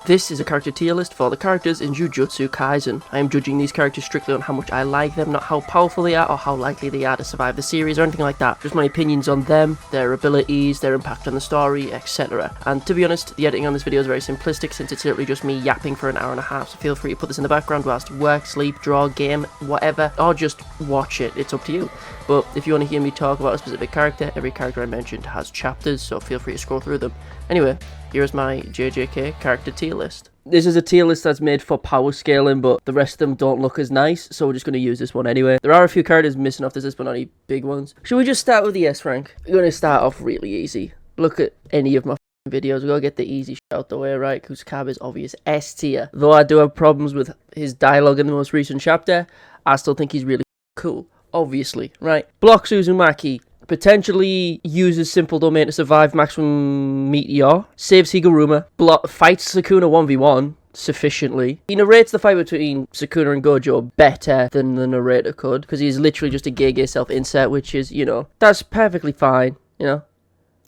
This is a character tier list for the characters in Jujutsu Kaisen. I am judging these characters strictly on how much I like them, not how powerful they are or how likely they are to survive the series or anything like that. Just my opinions on them, their abilities, their impact on the story, etc. And to be honest, the editing on this video is very simplistic since it's literally just me yapping for an hour and a half, so feel free to put this in the background whilst you work, sleep, draw, game, whatever, or just watch it. It's up to you. But if you want to hear me talk about a specific character, every character I mentioned has chapters, so feel free to scroll through them. Anyway, here's my JJK character tier list. This is a tier list that's made for power scaling, but the rest of them don't look as nice, so we're just going to use this one anyway. There are a few characters missing off this list, but not any big ones. Should we just start with the S rank? We're going to start off really easy. Look at any of my videos, we're going to get the easy shit out the way, right? Kusakabe's obvious S tier. Though I do have problems with his dialogue in the most recent chapter, I still think he's really cool. Obviously, right? Blocks Uzumaki. Potentially uses simple domain to survive maximum meteor. Saves Higuruma. Fights Sukuna 1v1 sufficiently. He narrates the fight between Sukuna and Gojo better than the narrator could, because he's literally just a gay self-insert, which is, you know, that's perfectly fine, you know.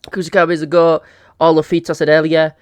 Kusakabe is a goat. All the feats I said earlier.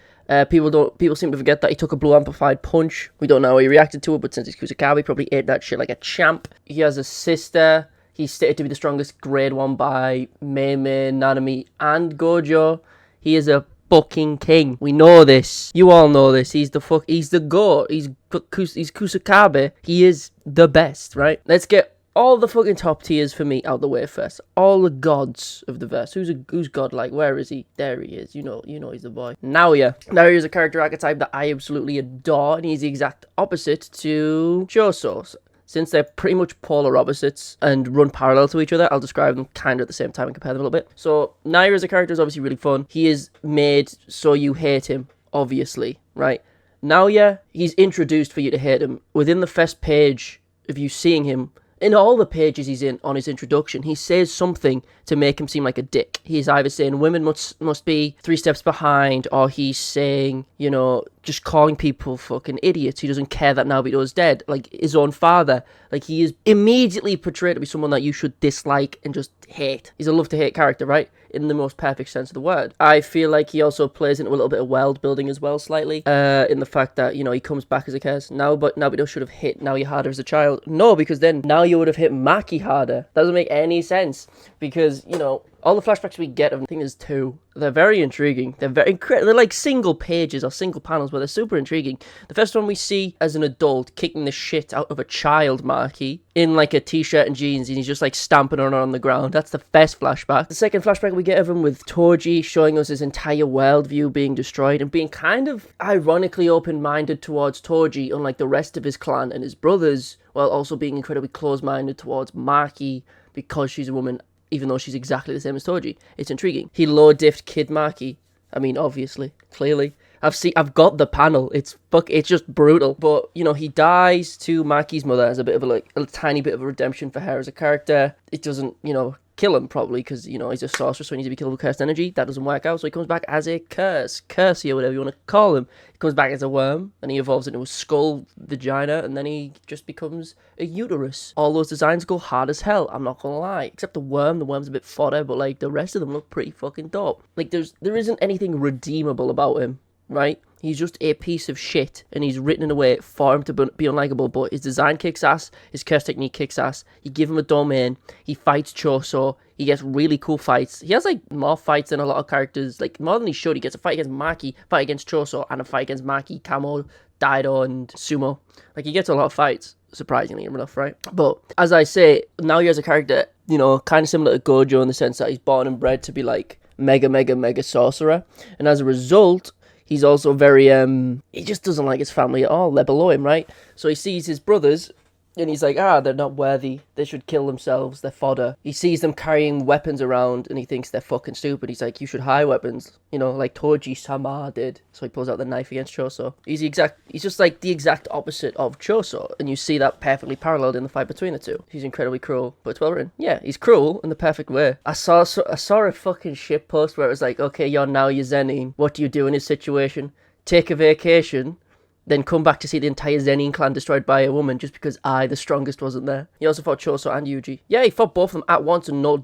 People seem to forget that he took a blue amplified punch. We don't know how he reacted to it, but since he's Kusakabe, he probably ate that shit like a champ. He has a sister. He's stated to be the strongest grade 1 by Mei Mei, Nanami, and Gojo. He is a fucking king. We know this. You all know this. He's the GOAT. He's Kusakabe. He is the best, right? Let's get all the fucking top tiers for me out the way first. All the gods of the verse. Who's godlike? Where is he? There he is. You know he's the boy. Naoya. Naoya is a character archetype that I absolutely adore, and he's the exact opposite to Choso. Since they're pretty much polar opposites and run parallel to each other, I'll describe them kind of at the same time and compare them a little bit. So, Naoya as a character is obviously really fun. He is made so you hate him, obviously, right? Naoya, he's introduced for you to hate him. Within the first page of you seeing him, in all the pages he's in on his introduction, he says something to make him seem like a dick. He's either saying women must be 3 steps behind, or he's saying, you know, just calling people fucking idiots. He doesn't care that Naobito is dead, like his own father. Like, he is immediately portrayed to be someone that you should dislike and just hate. He's a love-to-hate character, right? In the most perfect sense of the word. I feel like he also plays into a little bit of world building as well, slightly, in the fact that, you know, he comes back as a curse. But Naobito should have hit Naoya harder as a child. No, because then Naoya would have hit Maki harder. That doesn't make any sense, because, you know, all the flashbacks we get of him, I think there's 2. They're very intriguing. They're very incredible. They're like single pages or single panels, but they're super intriguing. The first one we see as an adult kicking the shit out of a child, Maki, in like a t-shirt and jeans, and he's just like stamping on the ground. That's the first flashback. The second flashback we get of him with Toji, showing us his entire worldview being destroyed and being kind of ironically open-minded towards Toji, unlike the rest of his clan and his brothers, while also being incredibly close-minded towards Maki because she's a woman, even though she's exactly the same as Toji. It's intriguing. He low-diffed Kid Maki. I mean, obviously, clearly. I've got the panel. It's just brutal. But, you know, he dies to Maki's mother as a bit of a tiny bit of a redemption for her as a character. It doesn't, you know, kill him probably because, you know, he's a sorcerer, so he needs to be killed with cursed energy. That doesn't work out, so he comes back as a Cursey or whatever you want to call him. He comes back as a worm, and he evolves into a skull vagina, and then he just becomes a uterus. All those designs go hard as hell, I'm not gonna lie. Except the worm's a bit fodder, but like the rest of them look pretty fucking dope. Like there isn't anything redeemable about him, right? He's just a piece of shit, and he's written in a way for him to be unlikable, but his design kicks ass, his curse technique kicks ass, you give him a domain, he fights Choso, he gets really cool fights. He has, like, more fights than a lot of characters, like, more than he should. He gets a fight against Maki, fight against Choso, and a fight against Maki, Kamo, Daido, and Sumo. Like, he gets a lot of fights, surprisingly enough, right? But, as I say, now he has a character, you know, kind of similar to Gojo in the sense that he's born and bred to be, like, mega sorcerer, and as a result, he's also very, he just doesn't like his family at all. They're below him, right? So he sees his brothers, and he's like, they're not worthy. They should kill themselves. They're fodder. He sees them carrying weapons around, and he thinks they're fucking stupid. He's like, you should hide weapons. You know, like Toji-sama did. So he pulls out the knife against Choso. He's just like the exact opposite of Choso, and you see that perfectly paralleled in the fight between the two. He's incredibly cruel, but it's well written. Yeah, he's cruel in the perfect way. I saw a fucking shit post where it was like, okay, you're now your Zenin. What do you do in this situation? Take a vacation, then come back to see the entire Zenin clan destroyed by a woman just because the strongest, wasn't there. He also fought Choso and Yuji. Yeah, he fought both of them at once and low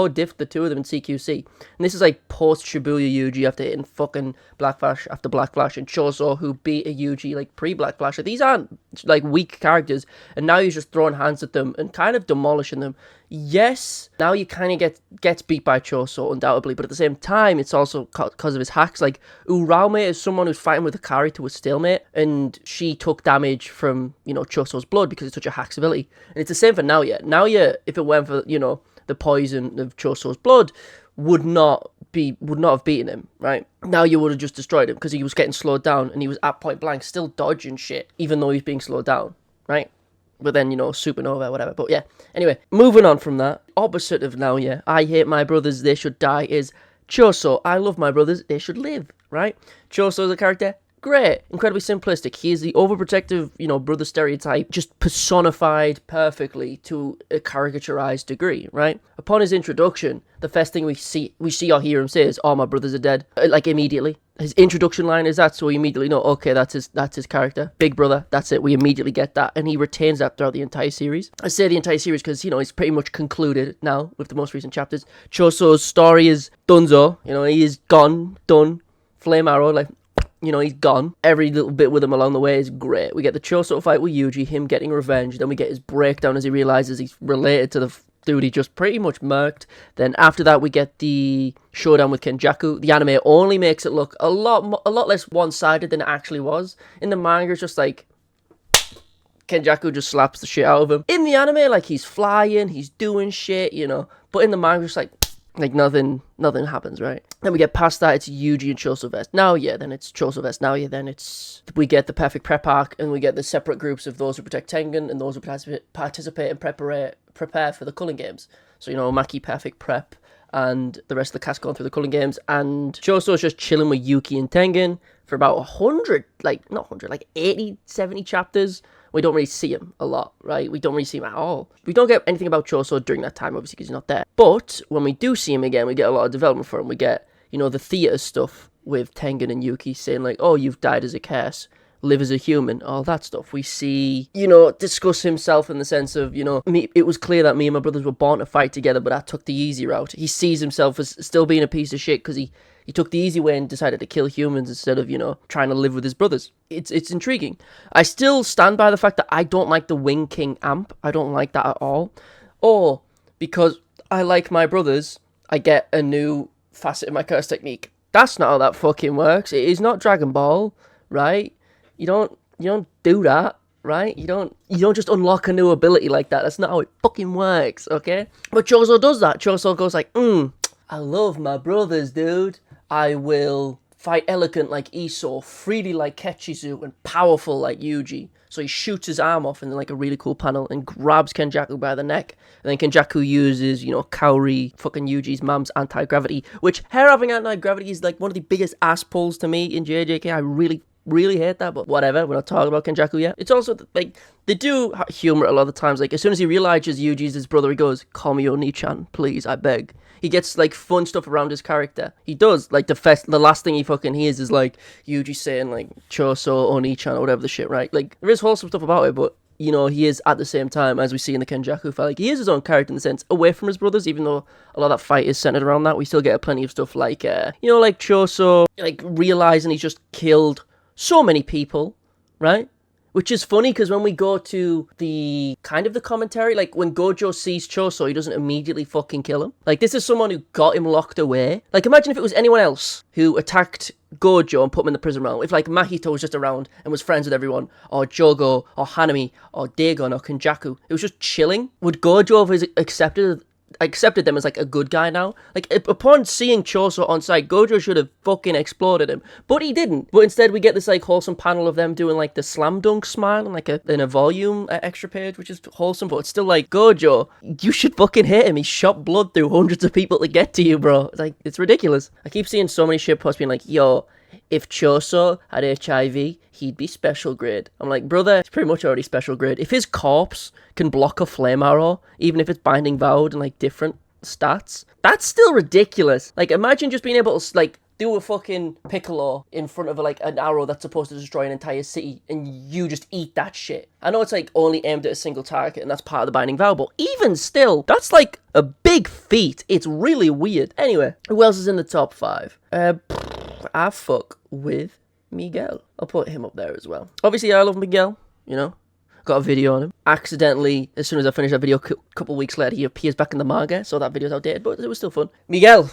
diffed the two of them in CQC. And this is like post Shibuya Yuji after hitting fucking Black Flash after Black Flash, and Choso who beat a Yuji like pre-Black Flash. Like, these aren't like weak characters, and now he's just throwing hands at them and kind of demolishing them. Yes, now you kind of gets beat by Choso, undoubtedly, but at the same time, it's also because of his hacks. Like, Uraume is someone who's fighting with Akari to a stalemate, and she took damage from, Choso's blood because it's such a hack's ability. And it's the same for Naoya. Naoya, if it went for, the poison of Choso's blood, would not have beaten him, right? Naoya would have just destroyed him because he was getting slowed down, and he was at point blank still dodging shit, even though he's being slowed down, right? But then, supernova, whatever. But yeah, anyway, moving on from that, opposite of Naoya, I hate my brothers, they should die, is Choso. I love my brothers, they should live, right? Choso as a character, great, incredibly simplistic. He is the overprotective, brother stereotype, just personified perfectly to a caricaturized degree, right? Upon his introduction, the first thing we see or hear him say is, "Oh, my brothers are dead," like immediately. His introduction line is that, so we immediately know, okay, that's his character. Big brother, that's it. We immediately get that, and he retains that throughout the entire series. I say the entire series because, he's pretty much concluded now with the most recent chapters. Choso's story is donezo. He is gone, done. Flame arrow, like, he's gone. Every little bit with him along the way is great. We get the Choso fight with Yuji, him getting revenge. Then we get his breakdown as he realizes he's related to the dude he just pretty much murked. Then after that, we get the showdown with Kenjaku. The anime only makes it look a lot less one-sided than it actually was. In the manga, it's just like Kenjaku just slaps the shit out of him. In the anime, like, he's flying, he's doing shit, But in the manga, it's like nothing happens, right? Then we get past that, it's Yuji and Choso vs. Naoya, then it's Choso vs. Naoya, then we get the perfect prep arc, and we get the separate groups of those who protect Tengen and those who participate and prepare for the Culling Games. So, Maki perfect prep, and the rest of the cast going through the Culling Games, and Choso's just chilling with Yuki and Tengen for about 80, 70 chapters. We don't really see him a lot, right? We don't really see him at all. We don't get anything about Choso during that time, obviously, because he's not there. But when we do see him again, we get a lot of development for him. We get, the theatre stuff with Tengen and Yuki saying, like, oh, you've died as a curse, live as a human, all that stuff. We see, discuss himself in the sense of, it was clear that me and my brothers were born to fight together, but I took the easy route. He sees himself as still being a piece of shit because he took the easy way and decided to kill humans instead of, trying to live with his brothers. It's intriguing. I still stand by the fact that I don't like the Wing King amp. I don't like that at all. Or, because I like my brothers, I get a new facet of my curse technique. That's not how that fucking works. It is not Dragon Ball, right? You don't do that, right? You don't just unlock a new ability like that. That's not how it fucking works, okay? But Choso does that. Choso goes like, I love my brothers, dude. I will fight elegant like Eso, freely like Kechizu, and powerful like Yuji. So he shoots his arm off in like a really cool panel and grabs Kenjaku by the neck. And then Kenjaku uses, Kaori, fucking Yuji's mom's anti-gravity, which her having anti-gravity is like one of the biggest ass pulls to me in JJK. I really hate that, but whatever, we're not talking about Kenjaku yet. It's also, like, they do humor a lot of the times. Like, as soon as he realizes Yuji's his brother, he goes, "Call me Oni-chan, please, I beg." He gets, like, fun stuff around his character. He does. Like, the last thing he fucking hears is, like, Yuji saying, like, Choso, Oni-chan, or whatever the shit, right? Like, there is wholesome stuff about it, but, he is, at the same time, as we see in the Kenjaku fight, like, he is his own character in the sense, away from his brothers, even though a lot of that fight is centered around that. We still get plenty of stuff like, like Choso, like, realizing he's just killed so many people, right? Which is funny because when we go to the commentary, like when Gojo sees Choso, he doesn't immediately fucking kill him. Like, this is someone who got him locked away. Like, imagine if it was anyone else who attacked Gojo and put him in the prison realm. If, like, Mahito was just around and was friends with everyone, or Jogo, or Hanami, or Dagon, or Kenjaku, it was just chilling. Would Gojo have accepted them as like a good guy now? Like, upon seeing Choso on site, Gojo should have fucking exploded him, but he didn't. But instead we get this like wholesome panel of them doing like the slam dunk smile and like in a volume extra page, which is wholesome, but it's still like, Gojo, you should fucking hate him. He shot blood through hundreds of people to get to you, bro. It's like, it's ridiculous. I keep seeing so many shit posts being like, yo, if Choso had HIV, he'd be special grade. I'm like, brother, it's pretty much already special grade. If his corpse can block a flame arrow, even if it's binding vowed and like different stats, that's still ridiculous. Like, imagine just being able to, like, do a fucking Piccolo in front of like an arrow that's supposed to destroy an entire city, and you just eat that shit. I know it's like only aimed at a single target, and that's part of the binding vow, but even still, that's like a big feat. It's really weird. Anyway, who else is in the top 5? I fuck with Miguel. I'll put him up there as well. Obviously, I love Miguel, you know. Got a video on him. Accidentally, as soon as I finished that video, a couple weeks later, he appears back in the manga, so that video's outdated, but it was still fun. Miguel,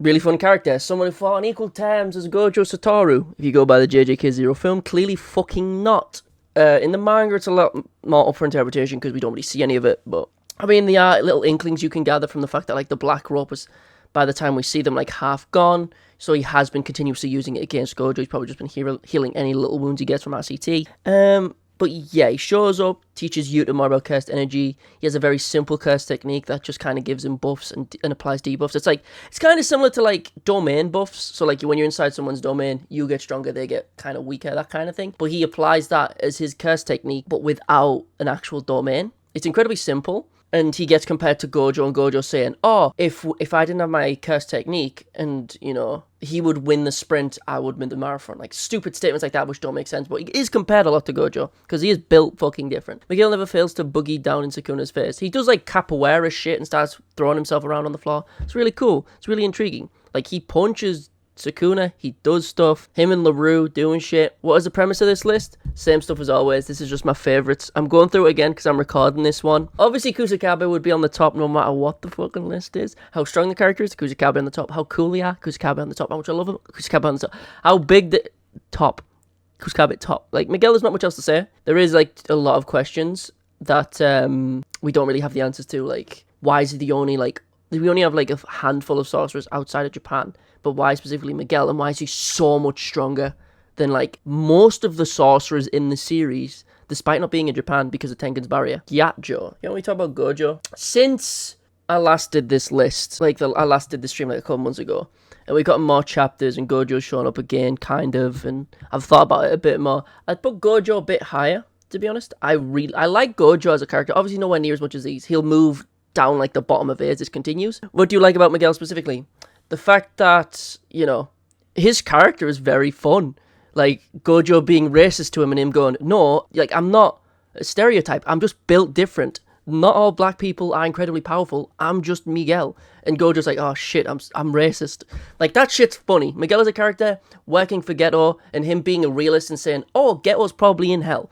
really fun character. Someone who fought on equal terms as Gojo Satoru. If you go by the JJK Zero film, clearly fucking not. In the manga, it's a lot more up for interpretation because we don't really see any of it, but I mean, there are little inklings you can gather from the fact that like the black rope was, by the time we see them, like half gone. So he has been continuously using it against Gojo. He's probably just been healing any little wounds he gets from RCT. But yeah, he shows up, teaches Yuta more about cursed energy. He has a very simple curse technique that just kind of gives him buffs and applies debuffs. It's kind of similar to like domain buffs. So like when you're inside someone's domain, you get stronger, they get kind of weaker, that kind of thing. But he applies that as his curse technique, but without an actual domain. It's incredibly simple. And he gets compared to Gojo, and Gojo saying, oh, if I didn't have my curse technique, and, you know, he would win the sprint, I would win the marathon. Like, stupid statements like that, which don't make sense. But he is compared a lot to Gojo, because he is built fucking different. Miguel never fails to boogie down in Sukuna's face. He does, like, capoeira shit and starts throwing himself around on the floor. It's really cool. It's really intriguing. Like, he punches Sukuna, he does stuff. Him and Larue doing shit. What is the premise of this list? Same stuff as always. This is just my favourites. I'm going through it again because I'm recording this one. Obviously, Kusakabe would be on the top no matter what the fucking list is. How strong the character is, Kusakabe on the top. How cool they are, Kusakabe on the top. How much I love him, Kusakabe on the top. How big the top, Kusakabe top. Like, Miguel, there's not much else to say. There is, like, a lot of questions that we don't really have the answers to. Like, why is he the only, like, we only have, like, a handful of sorcerers outside of Japan. But why specifically Miguel, and why is he so much stronger than, like, most of the sorcerers in the series, despite not being in Japan because of Tengen's barrier? Gyacho. You know, we talk about Gojo. Since I last did this list, I last did this stream, like, a couple months ago, and we got more chapters, and Gojo's showing up again, kind of, and I've thought about it a bit more. I'd put Gojo a bit higher, to be honest. I like Gojo as a character. Obviously, nowhere near as much as these. He'll move down, like, the bottom of it as this continues. What do you like about Miguel specifically? The fact that, you know, his character is very fun. Like, Gojo being racist to him and him going, no, like, I'm not a stereotype. I'm just built different. Not all black people are incredibly powerful. I'm just Miguel. And Gojo's like, oh, shit, I'm racist. Like, that shit's funny. Miguel is a character working for Geto and him being a realist and saying, oh, Geto's probably in hell.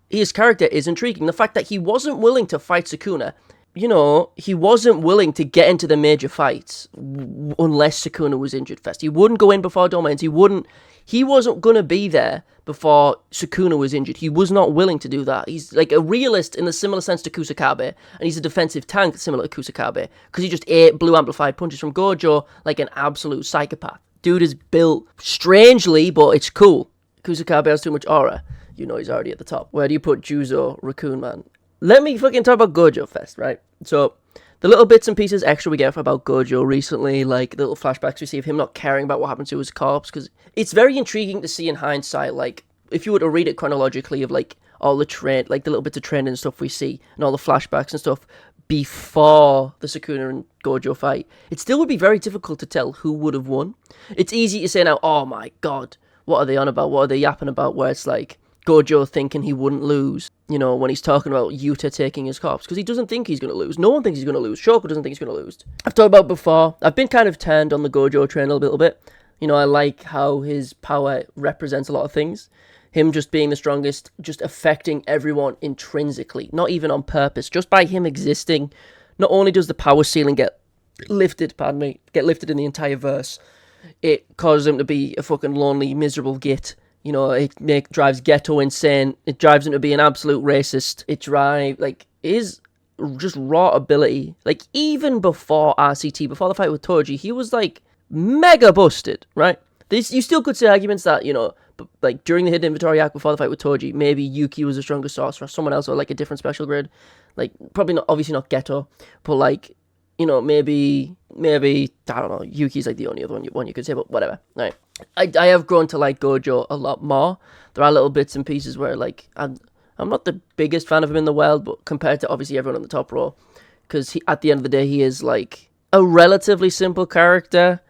His character is intriguing. The fact that he wasn't willing to fight Sukuna, you know, he wasn't willing to get into the major fights unless Sukuna was injured first. He wouldn't go in before domains. He wasn't going to be there before Sukuna was injured. He was not willing to do that. He's like a realist in the similar sense to Kusakabe, and he's a defensive tank similar to Kusakabe, because he just ate blue amplified punches from Gojo like an absolute psychopath. Dude is built strangely, but it's cool. Kusakabe has too much aura. You know he's already at the top. Where do you put Juzo, Raccoon Man? Let me fucking talk about Gojo first, right? So, the little bits and pieces extra we get about Gojo recently, like the little flashbacks we see of him not caring about what happened to his corpse, because it's very intriguing to see in hindsight, like, if you were to read it chronologically of, like, all the like, the little bits of training and stuff we see, and all the flashbacks and stuff before the Sukuna and Gojo fight, it still would be very difficult to tell who would have won. It's easy to say now, oh my god, what are they on about? What are they yapping about? Where it's like, Gojo thinking he wouldn't lose, you know, when he's talking about Yuta taking his corpse, because he doesn't think he's going to lose. No one thinks he's going to lose. Shoko doesn't think he's going to lose. I've talked about before, I've been kind of turned on the Gojo train a little bit. You know, I like how his power represents a lot of things. Him just being the strongest, just affecting everyone intrinsically, not even on purpose. Just by him existing, not only does the power ceiling get lifted in the entire verse, it causes him to be a fucking lonely, miserable git. You know, it drives Geto insane. It drives him to be an absolute racist. It is just raw ability. Like, even before RCT, before the fight with Toji, he was, like, mega busted, right? You still could say arguments that, you know, like, during the hidden inventory arc before the fight with Toji, maybe Yuki was the strongest sorcerer, someone else or, like, a different special grade. Like, probably not, obviously not Geto, but, like, you know, maybe, I don't know, Yuki's, like, the only other one you could say, but whatever, right? I have grown to like Gojo a lot more. There are little bits and pieces where, like, I'm not the biggest fan of him in the world, but compared to obviously everyone on the top row, because at the end of the day, he is, like, a relatively simple character,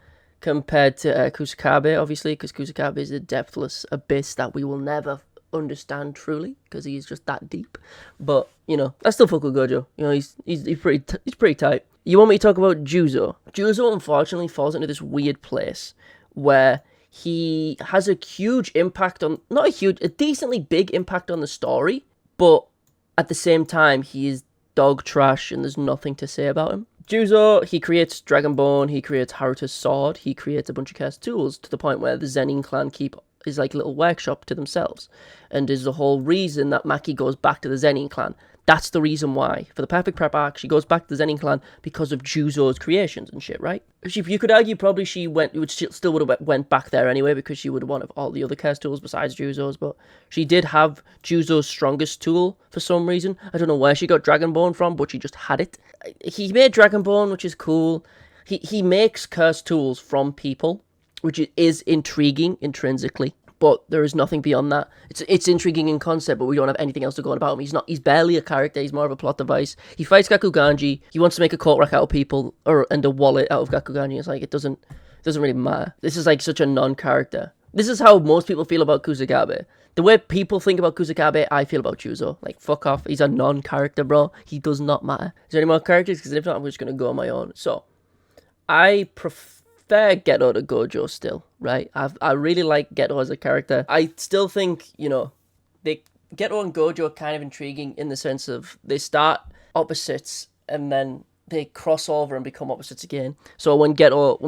compared to Kusakabe, obviously, because Kusakabe is a depthless abyss that we will never understand truly, because he's just that deep. But, you know, I still fuck with Gojo. You know, he's pretty tight. You want me to talk about Juzo? Juzo, unfortunately, falls into this weird place where he has a huge impact on, not a huge, a decently big impact on the story, but at the same time, he is dog trash and there's nothing to say about him. Juzo, he creates Dragonbone, he creates Haruta's sword, he creates a bunch of cursed tools to the point where the Zenin clan keep his like little workshop to themselves, and is the whole reason that Maki goes back to the Zenin clan. That's the reason why. For the Perfect Prep arc, she goes back to the Zenin clan because of Juzo's creations and shit, right? You could argue probably she still would have went back there anyway, because she would have wanted all the other cursed tools besides Juzo's, but she did have Juzo's strongest tool for some reason. I don't know where she got Dragonbone from, but she just had it. He made Dragonbone, which is cool. He makes cursed tools from people, which is intriguing intrinsically. But there is nothing beyond that. It's intriguing in concept, but we don't have anything else to go on about him. He's barely a character. He's more of a plot device. He fights Gakuganji. He wants to make a coat rack out of people, and a wallet out of Gakuganji. It's like, it doesn't really matter. This is like such a non-character. This is how most people feel about Kusakabe. The way people think about Kusakabe, I feel about Juzo. Like, fuck off. He's a non-character, bro. He does not matter. Is there any more characters? Because if not, I'm just going to go on my own. So, I prefer Geto to Gojo still, right? I really like Geto as a character. I still think, you know, Geto and Gojo are kind of intriguing in the sense of they start opposites and then they cross over and become opposites again. So when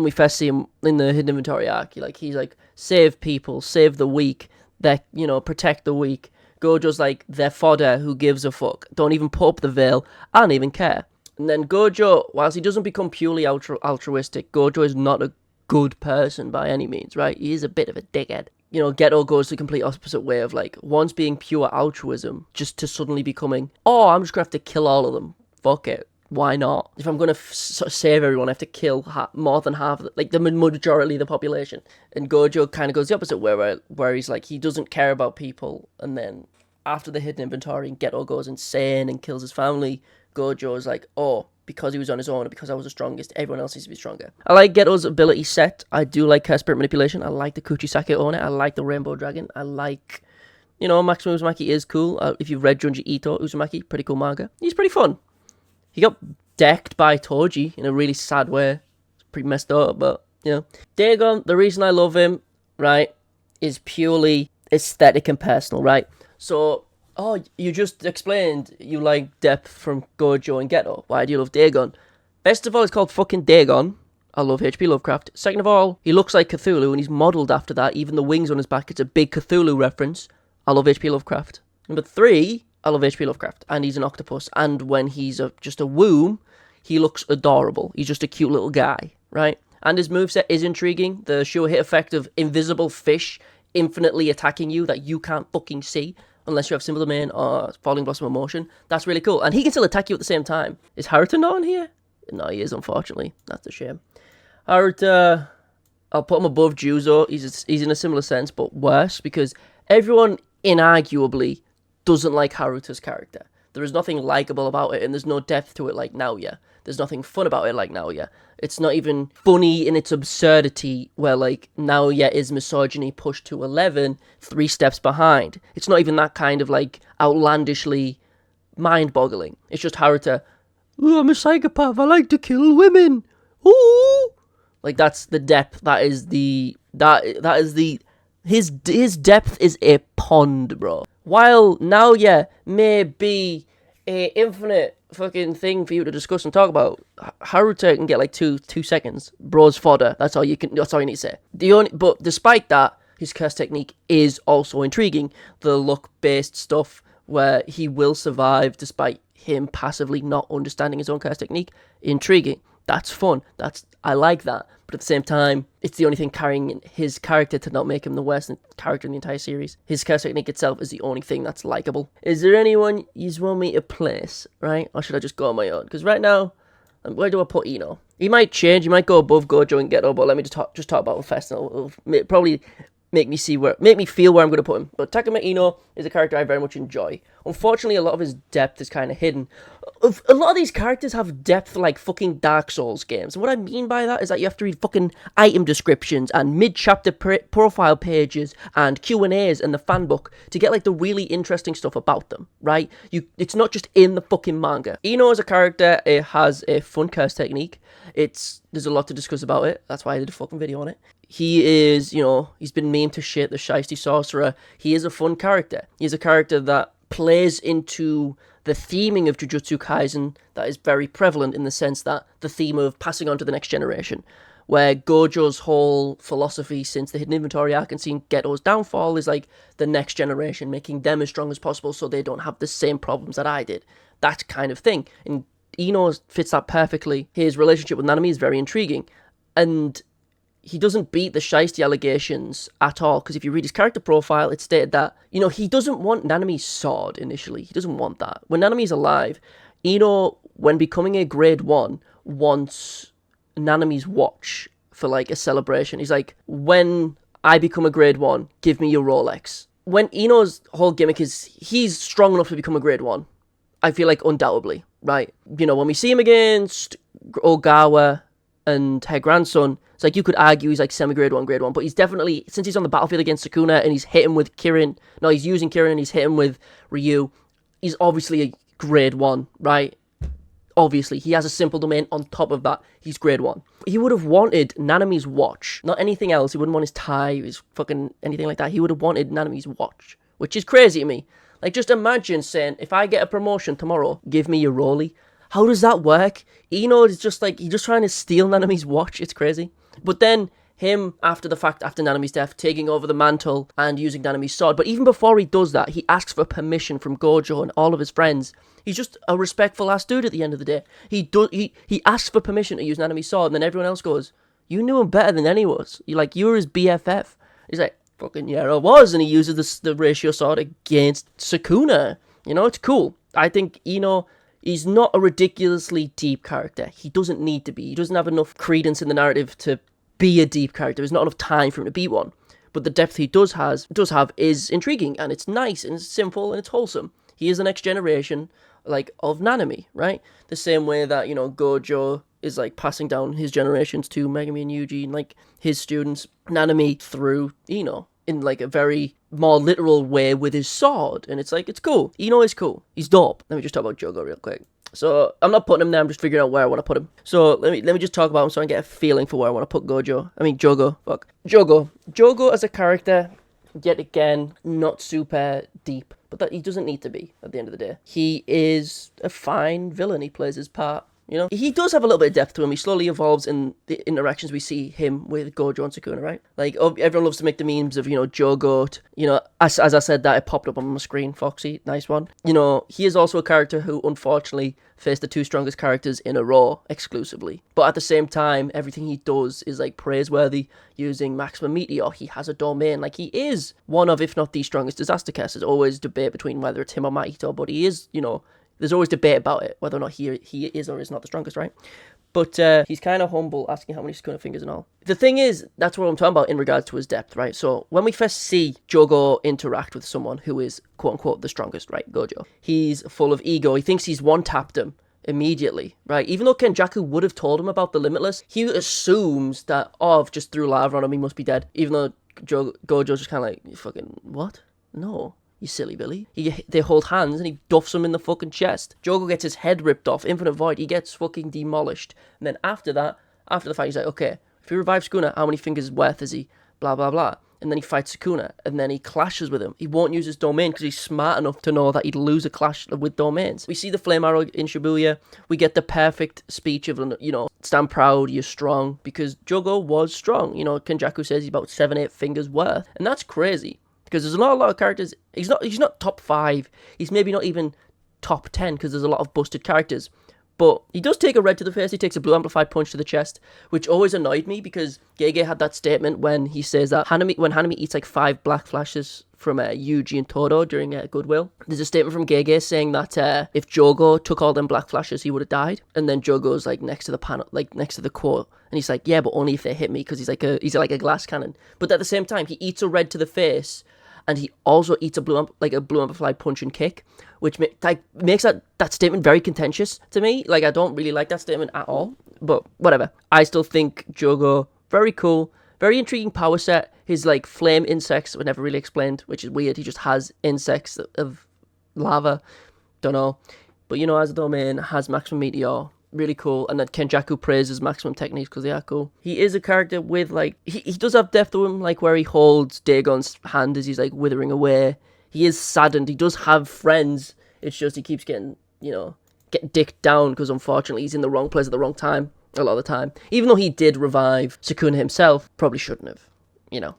we first see him in the Hidden Inventory arc, he's like, save people, save the weak, protect the weak. Gojo's like, they're fodder, who gives a fuck? Don't even put up the veil, I don't even care. And then Gojo, whilst he doesn't become purely altruistic, Gojo is not a good person by any means, right? He is a bit of a dickhead. You know, Geto goes the complete opposite way of like, once being pure altruism, just to suddenly becoming, oh, I'm just going to have to kill all of them. Fuck it. Why not? If I'm going to save everyone, I have to kill more than half of the majority of the population. And Gojo kind of goes the opposite way, where he's like, he doesn't care about people. And then after the Hidden Inventory, Geto goes insane and kills his family. Gojo is like, oh, because he was on his own, because I was the strongest, everyone else needs to be stronger. I like Geto's ability set. I do like her spirit manipulation. I like the Kuchisake on it. I like the Rainbow Dragon. I like, you know, Maximum Uzumaki is cool. If you've read Junji Ito Uzumaki, pretty cool manga. He's pretty fun. He got decked by Toji in a really sad way. It's pretty messed up, but, you know. Dagon, the reason I love him, right, is purely aesthetic and personal, right? So, oh, you just explained you like depth from Gojo and Geto. Why do you love Dagon? Best of all, it's called fucking Dagon. I love H.P. Lovecraft. Second of all, he looks like Cthulhu and he's modelled after that. Even the wings on his back, it's a big Cthulhu reference. I love H.P. Lovecraft. Number 3, I love H.P. Lovecraft. And he's an octopus. And when he's just a womb, he looks adorable. He's just a cute little guy, right? And his moveset is intriguing. The sure hit effect of invisible fish infinitely attacking you that you can't fucking see, unless you have Symbol Domain or Falling Blossom Emotion. That's really cool. And he can still attack you at the same time. Is Haruta not on here? No, he is, unfortunately. That's a shame. Haruta, I'll put him above Juzo. He's in a similar sense, but worse, because everyone, inarguably, doesn't like Haruta's character. There is nothing likable about it, and there's no depth to it like Naoya. There's nothing fun about it like Naoya. It's not even funny in its absurdity, where, like, Naoya is misogyny pushed to 11, 3 steps behind. It's not even that kind of, like, outlandishly mind-boggling. It's just Haruta, oh, I'm a psychopath, I like to kill women. Ooh! Like, that's the depth. His depth is a pond, bro. While Naoya may be a infinite fucking thing for you to discuss and talk about, Haruta can get like two seconds. Bro's fodder. That's all you need to say. But despite that, his curse technique is also intriguing. The luck-based stuff where he will survive despite him passively not understanding his own curse technique, intriguing. That's fun. I like that. But at the same time, it's the only thing carrying his character to not make him the worst character in the entire series. His curse technique itself is the only thing that's likable. Is there anyone you want me to place, right? Or should I just go on my own? Because right now, where do I put Ino? He might change. He might go above Gojo and Geto, but let me just talk about him first. And I'll probably make me feel where I'm going to put him. But Takuma Ino is a character I very much enjoy. Unfortunately, a lot of his depth is kind of hidden. A lot of these characters have depth like fucking Dark Souls games. And what I mean by that is that you have to read fucking item descriptions and mid-chapter profile pages and Q&As and the fan book to get like the really interesting stuff about them, right? It's not just in the fucking manga. Ino as a character, it has a fun curse technique. There's a lot to discuss about it. That's why I did a fucking video on it. He is, he's been memed to shit, the Shiesty Sorcerer. He is a fun character. He's a character that plays into the theming of Jujutsu Kaisen that is very prevalent in the sense that the theme of passing on to the next generation, where Gojo's whole philosophy since the Hidden Inventory arc and seeing Geto's downfall is like the next generation, making them as strong as possible so they don't have the same problems that I did. That kind of thing. And Ino fits that perfectly. His relationship with Nanami is very intriguing. And he doesn't beat the Shiesty allegations at all, because if you read his character profile, it's stated that, he doesn't want Nanami's sword initially. He doesn't want that. When Nanami's alive, Ino, when becoming a grade 1, wants Nanami's watch for, like, a celebration. He's like, when I become a grade 1, give me your Rolex. When Ino's whole gimmick is, he's strong enough to become a grade 1. I feel like undoubtedly, right? When we see him against Ogawa and her grandson, it's like you could argue he's like semi-grade 1, grade 1, but he's definitely, since he's on the battlefield against Sukuna and he's hit him with he's using Kirin and he's hit him with Ryu, he's obviously a grade 1, right? Obviously, he has a simple domain on top of that, he's grade 1. He would have wanted Nanami's watch, not anything else. He wouldn't want his tie, his fucking anything like that. He would have wanted Nanami's watch, which is crazy to me. Like, just imagine saying, if I get a promotion tomorrow, give me your Rolly. How does that work? Ino is just like, he's just trying to steal Nanami's watch. It's crazy. But then him, after Nanami's death, taking over the mantle and using Nanami's sword. But even before he does that, he asks for permission from Gojo and all of his friends. He's just a respectful ass dude at the end of the day. He asks for permission to use Nanami's sword, and then everyone else goes, you knew him better than any of us. You were his BFF. He's like, fucking yeah, I was. And he uses the ratio sword against Sukuna. It's cool. I think Ino, he's not a ridiculously deep character. He doesn't need to be. He doesn't have enough credence in the narrative to be a deep character. There's not enough time for him to be one. But the depth he does have is intriguing, and it's nice, and it's simple, and it's wholesome. He is the next generation, of Nanami, right? The same way that, Gojo is, passing down his generations to Megami and Yuji, and, his students, Nanami through Ino, in, a very more literal way with his sword. And it's cool. Ino is cool. He's dope. Let me just talk about Jogo real quick. So, I'm not putting him there, I'm just figuring out where I want to put him. So, let me just talk about him so I can get a feeling for where I want to put Jogo. Jogo as a character, yet again, not super deep. But that he doesn't need to be, at the end of the day. He is a fine villain. He plays his part. He does have a little bit of depth to him. He slowly evolves in the interactions we see him with Gojo and Sukuna, right? Everyone loves to make the memes of, Jogo. As I said that, it popped up on my screen. Foxy, nice one. He is also a character who, unfortunately, faced the two strongest characters in a row exclusively. But at the same time, everything he does is, praiseworthy. Using Maximum Meteor, he has a domain. He is one of, if not the strongest disaster cast. There's always debate between whether it's him or Mahito, but he is, there's always debate about it, whether or not he is or is not the strongest, right? But he's kind of humble, asking how many Sukuna fingers and all. The thing is, that's what I'm talking about in regards to his depth, right? So when we first see Jogo interact with someone who is, quote-unquote, the strongest, right, Gojo, he's full of ego. He thinks he's one-tapped him immediately, right? Even though Kenjaku would have told him about the Limitless, he assumes that, I've just threw lava on him, he must be dead. Even though Gojo's just kind of like, fucking, what? No. You silly Billy. They hold hands and he duffs him in the fucking chest. Jogo gets his head ripped off. Infinite Void. He gets fucking demolished. And then after the fight, he's like, okay, if he revives Sukuna, how many fingers worth is he? Blah, blah, blah. And then he fights Sukuna. And then he clashes with him. He won't use his domain because he's smart enough to know that he'd lose a clash with domains. We see the flame arrow in Shibuya. We get the perfect speech of, stand proud, you're strong. Because Jogo was strong. Kenjaku says he's about 7-8 fingers worth. And that's crazy. Because there's not a lot of characters. He's not top 5. He's maybe not even top 10 because there's a lot of busted characters. But he does take a red to the face. He takes a blue amplified punch to the chest, which always annoyed me because Gege had that statement when he says that when Hanami eats like 5 black flashes from Yuji and Todo during Goodwill. There's a statement from Gege saying that if Jogo took all them black flashes, he would have died. And then Jogo's like next to the panel, like next to the quote, and he's like, yeah, but only if they hit me, because he's like a glass cannon. But at the same time, he eats a red to the face, and he also eats a blue amplified punch and kick, which makes that statement very contentious to me. Like, I don't really like that statement at all, but whatever. I still think Jogo, very cool, very intriguing power set. His, like, flame insects were never really explained, which is weird. He just has insects of lava. Don't know. But, you know, as a domain, has maximum meteor. Really cool. And then Kenjaku praises maximum techniques because they are cool. He is a character with, like, he does have depth to him, like, where he holds Dagon's hand as he's, like, withering away. He is saddened. He does have friends. It's just he keeps getting, you know, getting dicked down because, unfortunately, he's in the wrong place at the wrong time a lot of the time. Even though he did revive Sukuna himself, probably shouldn't have. You know,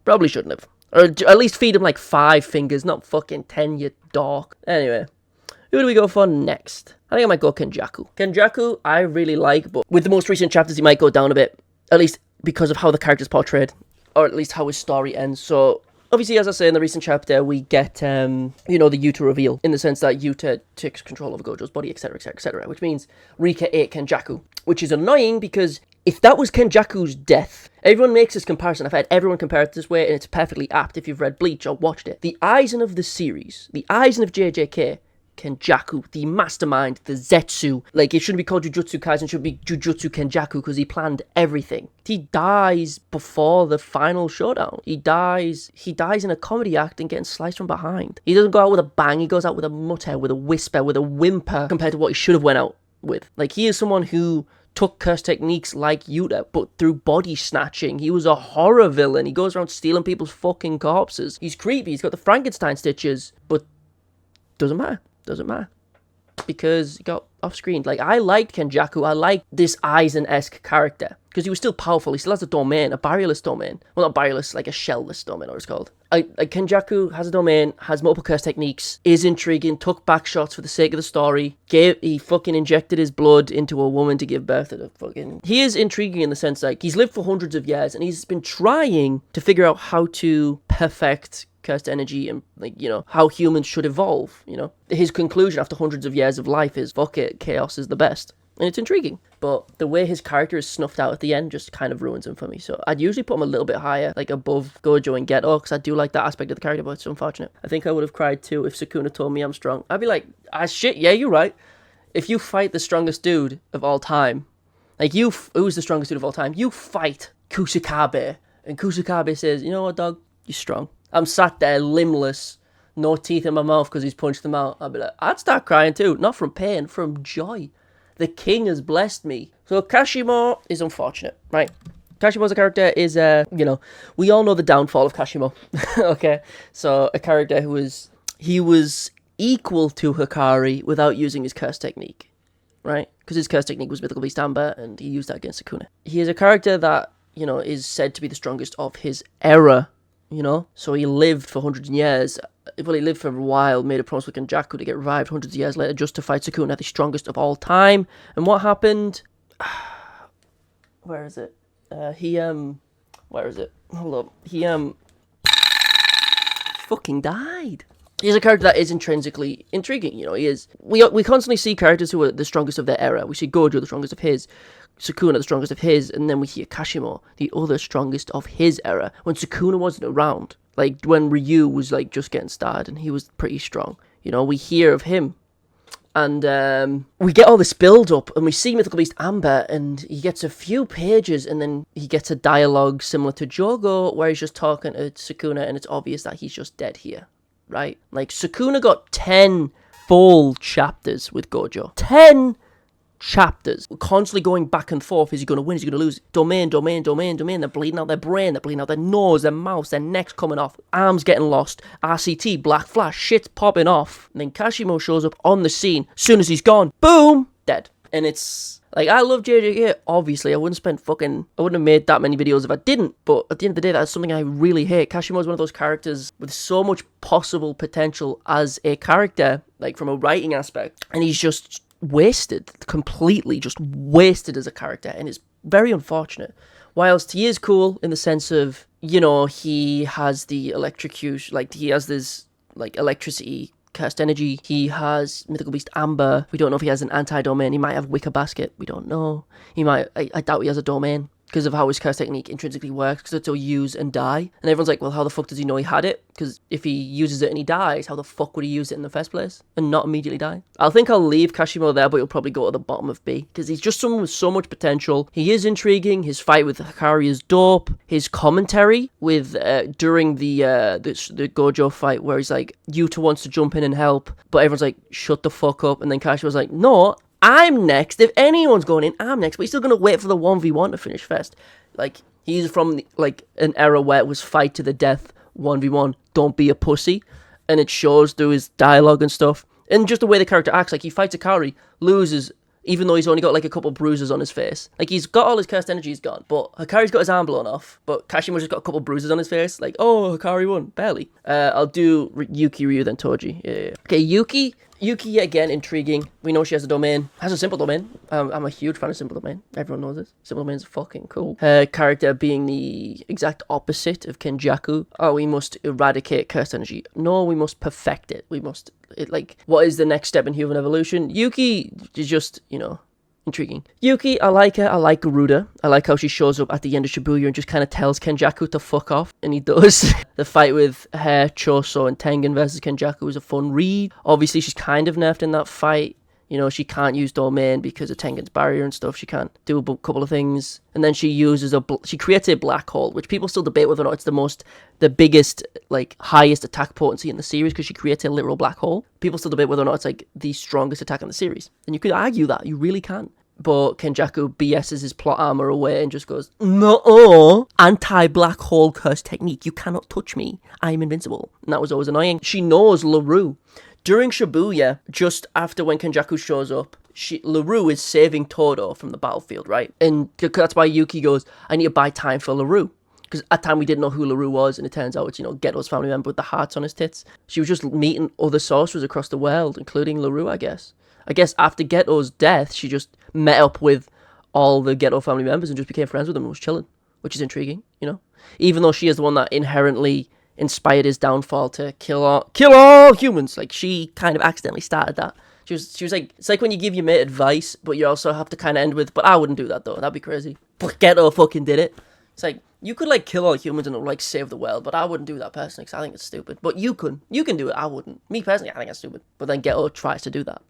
probably shouldn't have. Or at least feed him, like, 5 fingers, not fucking 10, you dork. Anyway, who do we go for next? I think I might go Kenjaku. Kenjaku, I really like, but with the most recent chapters, he might go down a bit. At least because of how the character's portrayed. Or at least how his story ends. So, obviously, as I say in the recent chapter, we get, you know, the Yuta reveal. In the sense that Yuta takes control over Gojo's body, etc., etc., etc. Which means Rika ate Kenjaku. Which is annoying because if that was Kenjaku's death, everyone makes this comparison. I've had everyone compare it this way, and it's perfectly apt if you've read Bleach or watched it. The Aizen of the series, the Aizen of JJK, Kenjaku, the mastermind, the Zetsu. Like, it shouldn't be called Jujutsu Kaisen, it should be Jujutsu Kenjaku because he planned everything. He dies before the final showdown. He dies in a comedy act and getting sliced from behind. He doesn't go out with a bang, he goes out with a mutter, with a whisper, with a whimper compared to what he should have went out with. Like, he is someone who took curse techniques like Yuta, but through body snatching. He was a horror villain. He goes around stealing people's fucking corpses. He's creepy, he's got the Frankenstein stitches, but doesn't matter. Doesn't matter. Because he got off-screen. Like, I liked Kenjaku. I liked this Aizen-esque character. Because he was still powerful. He still has a domain. A barrierless domain. Well, not barrierless, like a shellless domain, or it's called. Kenjaku has a domain, has multiple curse techniques, is intriguing, took back shots for the sake of the story. He fucking injected his blood into a woman to give birth to the fucking... He is intriguing in the sense, like, he's lived for hundreds of years, and he's been trying to figure out how to perfect cursed energy and, like, you know, how humans should evolve, you know. His conclusion after hundreds of years of life is, fuck it, chaos is the best. And it's intriguing. But the way his character is snuffed out at the end just kind of ruins him for me. So I'd usually put him a little bit higher, like above Gojo and Geto, because I do like that aspect of the character, but it's unfortunate. I think I would have cried too if Sukuna told me I'm strong. I'd be like, shit, yeah, you're right. If you fight the strongest dude of all time, like, who's the strongest dude of all time? You fight Kusakabe. And Kusakabe says, you know what, dog? You're strong. I'm sat there limbless, no teeth in my mouth because he's punched them out. I'd be like, I'd start crying too. Not from pain, from joy. The king has blessed me. So Kashimo is unfortunate, right? Kashimo's a character is, you know, we all know the downfall of Kashimo. Okay? So a character who was equal to Hikari without using his curse technique, right? Because his curse technique was Mythical Beast Amber, and he used that against Sukuna. He is a character that, you know, is said to be the strongest of his era. You know, so he lived for hundreds of years. Well, he lived for a while, made a promise with Kenjaku to get revived hundreds of years later just to fight Sukuna, the strongest of all time. And what happened? Where is it? Where is it? Hold up. He fucking died. He's a character that is intrinsically intriguing, you know, he is. We constantly see characters who are the strongest of their era. We see Gojo, the strongest of his, Sukuna, the strongest of his, and then we see Kashimo, the other strongest of his era, when Sukuna wasn't around. Like, when Ryu was, like, just getting started, and he was pretty strong. You know, we hear of him. And we get all this build-up, and we see Mythical Beast Amber, and he gets a few pages, and then he gets a dialogue similar to Jogo, where he's just talking to Sukuna, and it's obvious that he's just dead here. Right? Like, Sukuna got 10 full chapters with Gojo. 10 chapters. We're constantly going back and forth. Is he going to win? Is he going to lose? Domain. They're bleeding out their brain. They're bleeding out their nose, their mouth, their neck's coming off. Arms getting lost. RCT, Black Flash, shit's popping off. And then Kashimo shows up on the scene. Soon as he's gone, boom, dead. And it's... Like, I love JJK, obviously. I wouldn't have made that many videos if I didn't. But at the end of the day, that's something I really hate. Kashimo is one of those characters with so much possible potential as a character, like, from a writing aspect. And he's just wasted, completely just wasted as a character, and it's very unfortunate. Whilst he is cool in the sense of, he has the electrocute, like he has this like electricity cursed energy. He has Mythical Beast Amber. We don't know if he has an anti-domain. He might have Wicker Basket. We don't know. He might. I doubt he has a domain because of how his curse technique intrinsically works, because it's a use and die. And everyone's like, well, how the fuck does he know he had it? Because if he uses it and he dies, how the fuck would he use it in the first place and not immediately die? I think I'll leave Kashimo there, but he'll probably go to the bottom of B, because he's just someone with so much potential. He is intriguing. His fight with Hikari is dope. His commentary with during the Gojo fight, where he's like, Yuta wants to jump in and help, but everyone's like, shut the fuck up. And then Kashimo's like, no, I'm next. If anyone's going in, I'm next. But he's still going to wait for the 1v1 to finish first. Like, he's from, an era where it was fight to the death, 1v1, don't be a pussy. And it shows through his dialogue and stuff. And just the way the character acts. Like, he fights Hikari, loses, even though he's only got, a couple bruises on his face. Like, he's got all his cursed energy, he's gone. But Hikari's got his arm blown off. But Kashimo's just got a couple bruises on his face. Like, oh, Hikari won. Barely. I'll do Yuki, Ryu, then Toji. Yeah. Okay, Yuki, yet again, intriguing. We know she has a domain. Has a simple domain. I'm a huge fan of simple domain. Everyone knows this. Simple domain is fucking cool. Her character being the exact opposite of Kenjaku. Oh, we must eradicate cursed energy. No, we must perfect it. We must... what is the next step in human evolution? Yuki is just, intriguing. Yuki, I like her. I like Garuda. I like how she shows up at the end of Shibuya and just kind of tells Kenjaku to fuck off. And he does. The fight with her, Choso, and Tengen versus Kenjaku is a fun read. Obviously, she's kind of nerfed in that fight. She can't use domain because of Tengen's barrier and stuff. She can't do a couple of things. And then she uses she creates a black hole, which people still debate whether or not it's the biggest, highest attack potency in the series, because she creates a literal black hole. People still debate whether or not it's, the strongest attack in the series. And you could argue that. You really can. But Kenjaku BS's his plot armor away and just goes, no, anti-black hole curse technique. You cannot touch me. I'm invincible. And that was always annoying. She knows Larue. During Shibuya, just after when Kenjaku shows up, Larue is saving Todo from the battlefield, right? And that's why Yuki goes, I need to buy time for Larue. Because at the time we didn't know who Larue was, and it turns out it's, Geto's family member with the hearts on his tits. She was just meeting other sorcerers across the world, including Larue, I guess. I guess after Geto's death, she just met up with all the Geto family members and just became friends with them and was chilling, which is intriguing, Even though she is the one that inherently inspired his downfall to kill all humans. She kind of accidentally started that. She was like, it's like when you give your mate advice, but you also have to kind of end with, but I wouldn't do that though. That'd be crazy. But Geto fucking did it. It's like, you could kill all humans and it'll save the world, but I wouldn't do that personally because I think it's stupid. But you can do it. I wouldn't. Me personally, I think it's stupid. But then Geto tries to do that,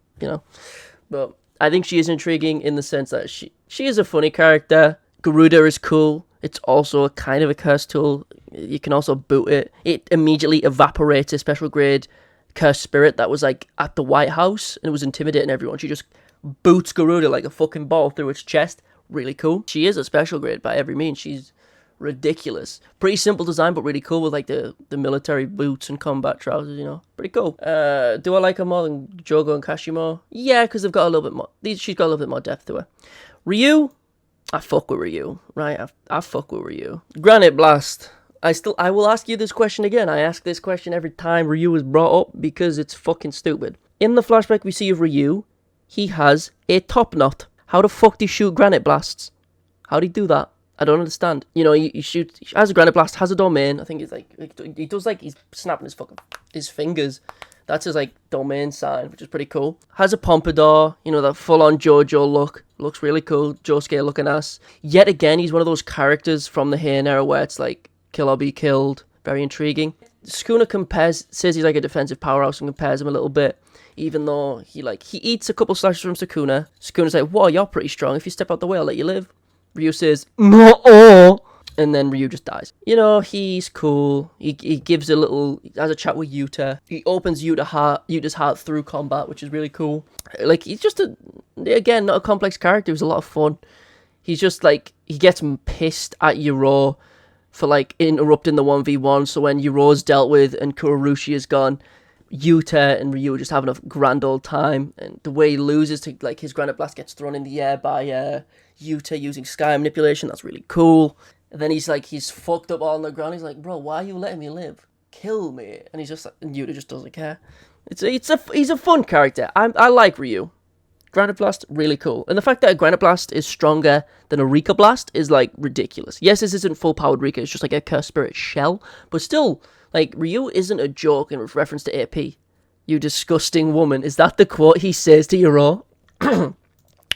But I think she is intriguing in the sense that she is a funny character. Garuda is cool. It's also a kind of a curse tool. You can also boot it. It immediately evaporates a special grade cursed spirit that was at the White House and it was intimidating everyone. She just boots Garuda like a fucking ball through its chest. Really cool. She is a special grade by every means. She's ridiculous. Pretty simple design, but really cool with the military boots and combat trousers, Pretty cool. Do I like her more than Jogo and Kashimo? Yeah, because they've got a little bit more. She's got a little bit more depth to her. Ryu? I fuck with Ryu, right? I fuck with Ryu. Granite Blast. I will ask you this question again. I ask this question every time Ryu is brought up because it's fucking stupid. In the flashback we see of Ryu, he has a top knot. How the fuck do you shoot granite blasts? How do you do that? I don't understand. He shoots, he has a granite blast, has a domain. I think he does he's snapping his fingers. That's his domain sign, which is pretty cool. Has a pompadour, that full-on JoJo look. Looks really cool. Josuke looking ass. Yet again, he's one of those characters from the Heian era where it's kill or be killed. Very intriguing. Sukuna says he's a defensive powerhouse and compares him a little bit. Even though he eats a couple slashes from Sukuna. Sukuna's like, whoa, you're pretty strong. If you step out the way, I'll let you live. Ryu says, no. And then Ryu just dies. He's cool. He gives has a chat with Yuta. He opens Yuta's heart through combat, which is really cool. He's just again, not a complex character. He was a lot of fun. He's just he gets pissed at Uro for interrupting the 1v1. So when Yuro's dealt with and Kurorushi is gone, Yuta and Ryu are just having a grand old time. And the way he loses to his granite blast gets thrown in the air by Yuta using sky manipulation. That's really cool. And then he's fucked up all on the ground. He's like, bro, why are you letting me live? Kill me. And he's just and Yuta just doesn't care. He's a fun character. I like Ryu. Granite Blast, really cool. And the fact that a Granite Blast is stronger than a Rika Blast is, like, ridiculous. Yes, this isn't full-powered Rika, it's just, like, a Cursed Spirit shell. But still, like, Ryu isn't a joke in reference to AP. You disgusting woman. Is that the quote he says to Yoro?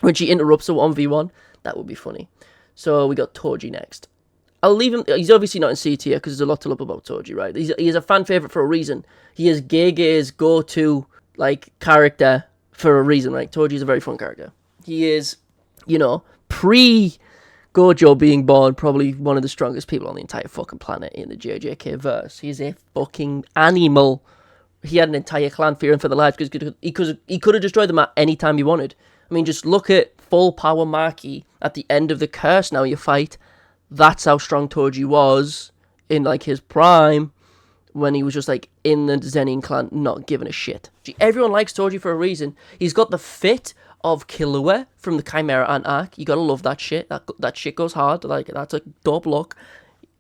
When she interrupts a 1v1? That would be funny. So, we got Toji next. I'll leave him... He's obviously not in C tier, because there's a lot to love about Toji, right? He's a fan favourite for a reason. He is Gege's go-to, like, character... for a reason, right? Toji's a very fun character. He is, you know, pre-Gojo being born, probably one of the strongest people on the entire fucking planet in the JJK verse. He's a fucking animal. He had an entire clan fearing for their lives because he could have destroyed them at any time he wanted. I mean, just look at full power Maki at the end of the curse now you fight. That's how strong Toji was in, like, his prime. When he was just, like, in the Zenin clan, not giving a shit. Everyone likes Toji for a reason. He's got the fit of Killua from the Chimera Ant arc. You gotta love that shit. That shit goes hard. Like, that's a dope look.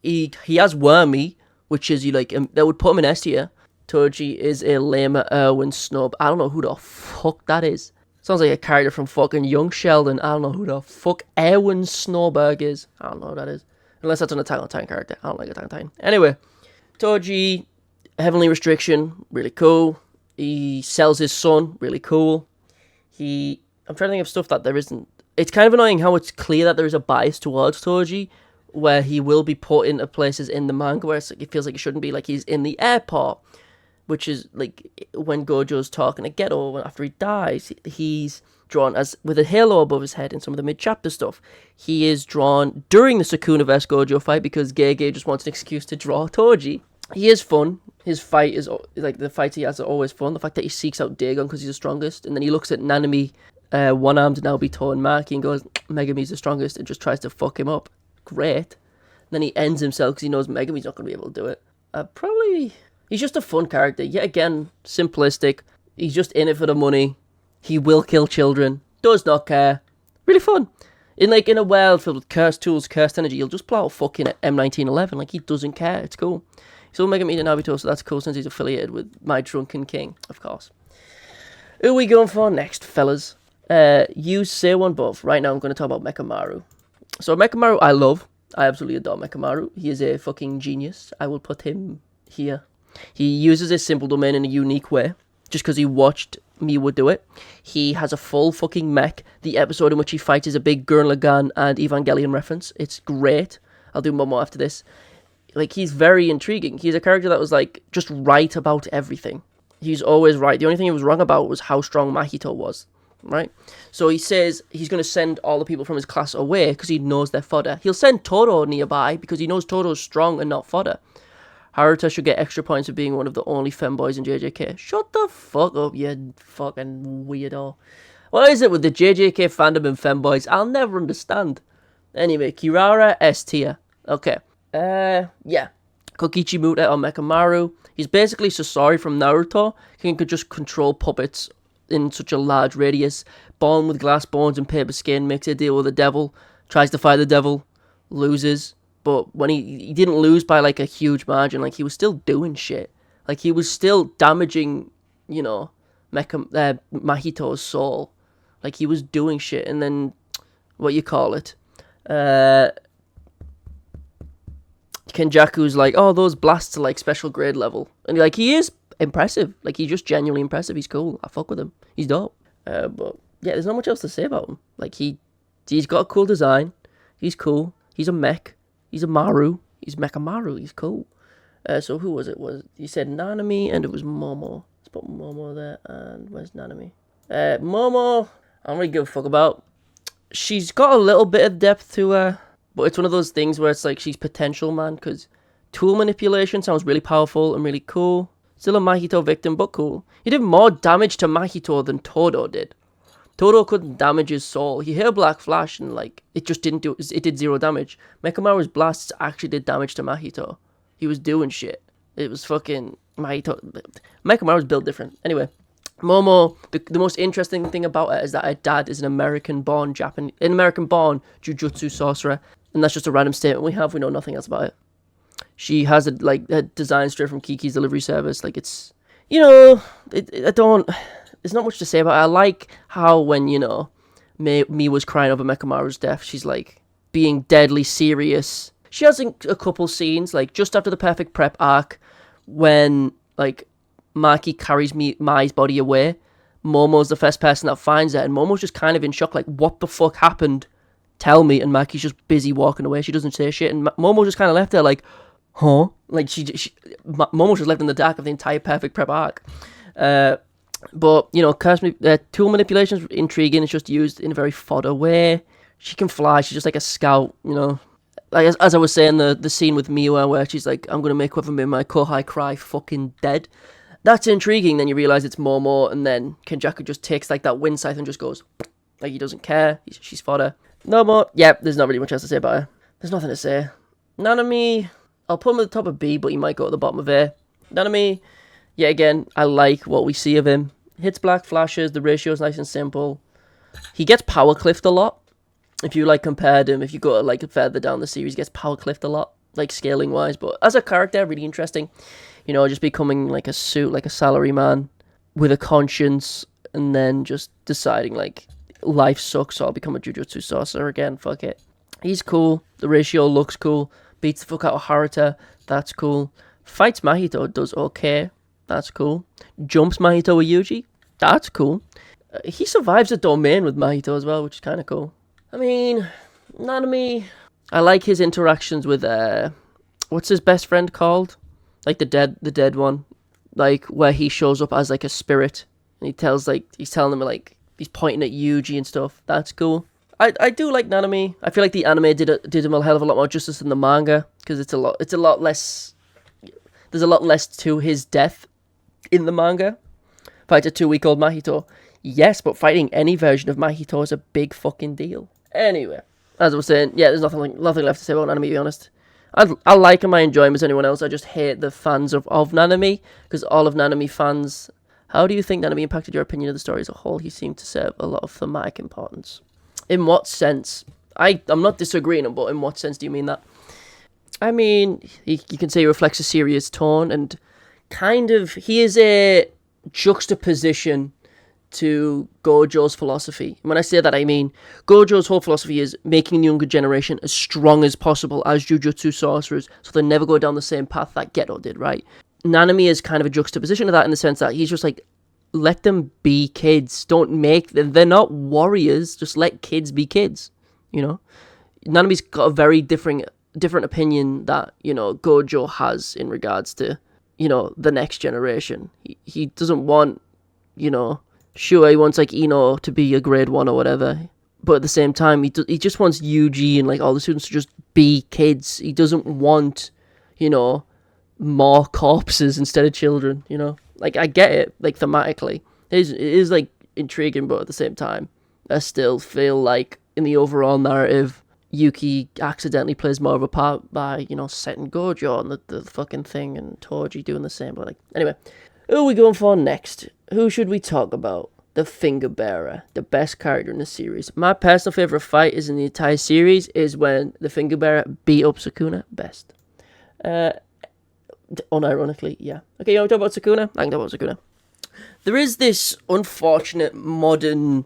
He has Wormy, which is, that would put him in S tier. Toji is a lamer Erwin snub. I don't know who the fuck that is. Sounds like a character from fucking Young Sheldon. I don't know who the fuck Erwin Snowberg is. I don't know who that is. Unless that's an Attack on Titan character. I don't like Attack on Titan. Anyway. Toji, Heavenly Restriction, really cool. He sells his son, really cool. I'm trying to think of stuff that there isn't. It's kind of annoying how it's clear that there is a bias towards Toji, where he will be put into places in the manga where it feels like he shouldn't be. Like, he's in the airport, which is, like, when Gojo's talking to Geto after he dies, he's drawn as with a halo above his head in some of the mid-chapter stuff. He is drawn during the Sukuna vs Gojo fight because Gege just wants an excuse to draw Toji. He is fun. His fight is, like, the fights he has are always fun. The fact that he seeks out Dagon because he's the strongest, and then he looks at Nanami, one-armed Naobito and Maki and goes, Megumi's the strongest, and just tries to fuck him up. Great. And then he ends himself because he knows Megumi's not going to be able to do it. He's just a fun character. Yet again, simplistic. He's just in it for the money. He will kill children. Does not care. Really fun. In a world filled with cursed tools, cursed energy, he'll just pull out fucking M1911. Like, he doesn't care. It's cool. He's all Megami and Naobito, so that's cool since he's affiliated with My Drunken King, of course. Who are we going for next, fellas? You say one both. Right now I'm going to talk about Mechamaru. So Mechamaru I love. I absolutely adore Mechamaru. He is a fucking genius. I will put him here. He uses his simple domain in a unique way. Just because he watched Miwa do it. He has a full fucking mech. The episode in which he fights is a big Gurren Lagann and Evangelion reference. It's great. I'll do Momo after this. Like, he's very intriguing. He's a character that was, like, just right about everything. He's always right. The only thing he was wrong about was how strong Mahito was, right? So he says he's going to send all the people from his class away because he knows they're fodder. He'll send Toro nearby because he knows Toro's strong and not fodder. Haruta should get extra points for being one of the only femboys in JJK. Shut the fuck up, you fucking weirdo. What is it with the JJK fandom and femboys? I'll never understand. Anyway, Kirara S tier. Okay. Yeah. Kokichi Muta or Mechamaru. He's basically Sasori from Naruto. He can just control puppets in such a large radius. Born with glass bones and paper skin, makes a deal with the devil. Tries to fight the devil. Loses. But when he didn't lose by, like, a huge margin, like, he was still doing shit. Like, he was still damaging, you know, Mahito's soul. Like, he was doing shit. And then, what you call it? Kenjaku's like, oh, those blasts are, like, special grade level. And, like, he is impressive. Like, he's just genuinely impressive. He's cool. I fuck with him. He's dope. But, yeah, there's not much else to say about him. Like, he's got a cool design. He's cool. He's a mech. He's a Maru. He's Mechamaru. He's cool. So who was it? You said Nanami and it was Momo. Let's put Momo there. And where's Nanami? Momo, I don't really give a fuck about. She's got a little bit of depth to her. But it's one of those things where it's like she's potential, man. Because tool manipulation sounds really powerful and really cool. Still a Mahito victim, but cool. He did more damage to Mahito than Todo did. Todo couldn't damage his soul. He hit a black flash and, like, it just didn't do it. It did 0 damage. Mechamaru's blasts actually did damage to Mahito. He was doing shit. It was fucking Mahito. Mechamaru's built different. Anyway, Momo, the most interesting thing about her is that her dad is an American-born Jujutsu sorcerer. And that's just a random statement we have. We know nothing else about it. She has a design straight from Kiki's delivery service. Like, it's, you know, there's not much to say about it. I like how when, Me was crying over Mechamaru's death, she's like being deadly serious. She has a couple scenes, like just after the perfect prep arc, when like Maki carries Mai's body away. Momo's the first person that finds it, and Momo's just kind of in shock, like, what the fuck happened? Tell me. And Maki's just busy walking away. She doesn't say shit, and Momo just kind of left there like, huh? Like, Momo just left in the dark of the entire perfect prep arc. But, tool manipulation's intriguing. It's just used in a very fodder way. She can fly. She's just like a scout, Like, as I was saying, the scene with Miwa where she's like, I'm going to make whoever made my Kohai cry fucking dead. That's intriguing. Then you realise it's Momo, and then Kenjaku just takes, like, that wind scythe and just goes, like, he doesn't care. She's fodder. No more. Yeah, there's not really much else to say about her. There's nothing to say. Nanami, I'll put him at the top of B, but he might go at the bottom of A. Nanami, yeah, again, I like what we see of him. Hits black flashes, the ratio's nice and simple. He gets power cliffed a lot. If you, like, compared him, if you go, like, further down the series, he gets power cliffed a lot, like, scaling-wise. But as a character, really interesting. Just becoming, like, a salary man with a conscience, and then just deciding, like, life sucks, so I'll become a Jujutsu sorcerer again, fuck it. He's cool. The ratio looks cool. Beats the fuck out of Haruta. That's cool. Fights Mahito, does okay. That's cool. Jumps Mahito with Yuji. That's cool. He survives a domain with Mahito as well, which is kind of cool. I mean, Nanami, I like his interactions with, what's his best friend called? Like, the dead one. Like, where he shows up as, like, a spirit. And he's telling them, like, he's pointing at Yuji and stuff. That's cool. I do like Nanami. I feel like the anime did him a hell of a lot more justice than the manga. Because it's a lot less, there's a lot less to his death in the manga. Fight a 2-week-old Mahito. Yes, but fighting any version of Mahito is a big fucking deal. Anyway, as I was saying, yeah, there's nothing left to say about Nanami, to be honest. I like him, I enjoy him as anyone else. I just hate the fans of Nanami, because all of Nanami fans... How do you think Nanami impacted your opinion of the story as a whole? He seemed to serve a lot of thematic importance. In what sense? I'm not disagreeing, but in what sense do you mean that? I mean, you can say he reflects a serious tone, and kind of, he is a juxtaposition to Gojo's philosophy. When I say that, I mean Gojo's whole philosophy is making the younger generation as strong as possible as Jujutsu sorcerers, so they never go down the same path that Geto did, right? Nanami is kind of a juxtaposition of that in the sense that he's just like, let them be kids. Don't make them, they're not warriors, just let kids be kids, Nanami's got a very different opinion that, Gojo has in regards to, the next generation. He doesn't want, sure, he wants, like, Ino to be a grade 1 or whatever, but at the same time, he just wants Yuji and, like, all the students to just be kids. He doesn't want, more corpses instead of children, Like, I get it, like, thematically. It is, like, intriguing, but at the same time, I still feel like, in the overall narrative, Yuki accidentally plays more of a part by, setting Gojo on the fucking thing, and Toji doing the same, but, like, anyway. Who are we going for next? Who should we talk about? The Finger Bearer, the best character in the series. My personal favourite fight is in the entire series is when the Finger Bearer beat up Sukuna. Best. Unironically, yeah. Okay, you want to talk about Sukuna? I can talk about Sukuna. There is this unfortunate modern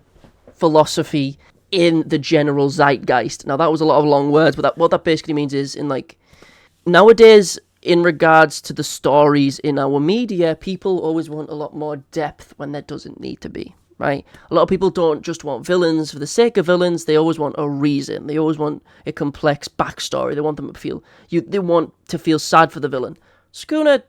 philosophy in the general zeitgeist. Now, that was a lot of long words, but what that basically means is, in, like, nowadays, in regards to the stories in our media, people always want a lot more depth when there doesn't need to be, right? A lot of people don't just want villains for the sake of villains. They always want a reason. They always want a complex backstory. They want them to feel... They want to feel sad for the villain. Sukuna,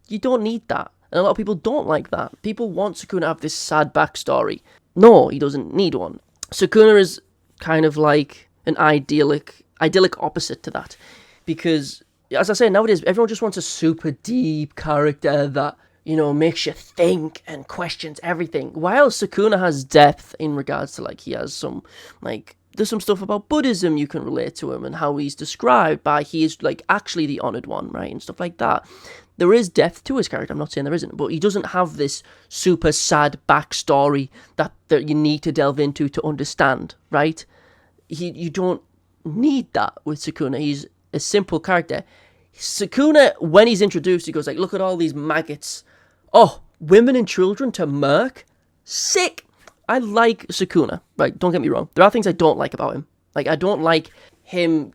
you don't need that. And a lot of people don't like that. People want Sukuna to have this sad backstory. No, he doesn't need one. Sukuna is kind of like an idyllic opposite to that. Because, as I say, nowadays, everyone just wants a super deep character that, makes you think and questions everything. While Sukuna has depth in regards to, like, he has some, like, there's some stuff about Buddhism you can relate to him and how he's described by he is, like, actually the honored one, right? And stuff like that. There is depth to his character. I'm not saying there isn't, but he doesn't have this super sad backstory that you need to delve into to understand, right? You don't need that with Sukuna. He's a simple character. Sukuna, when he's introduced, he goes like, look at all these maggots. Oh, women and children to murk? Sick! I like Sukuna, right? Don't get me wrong. There are things I don't like about him. Like, I don't like him,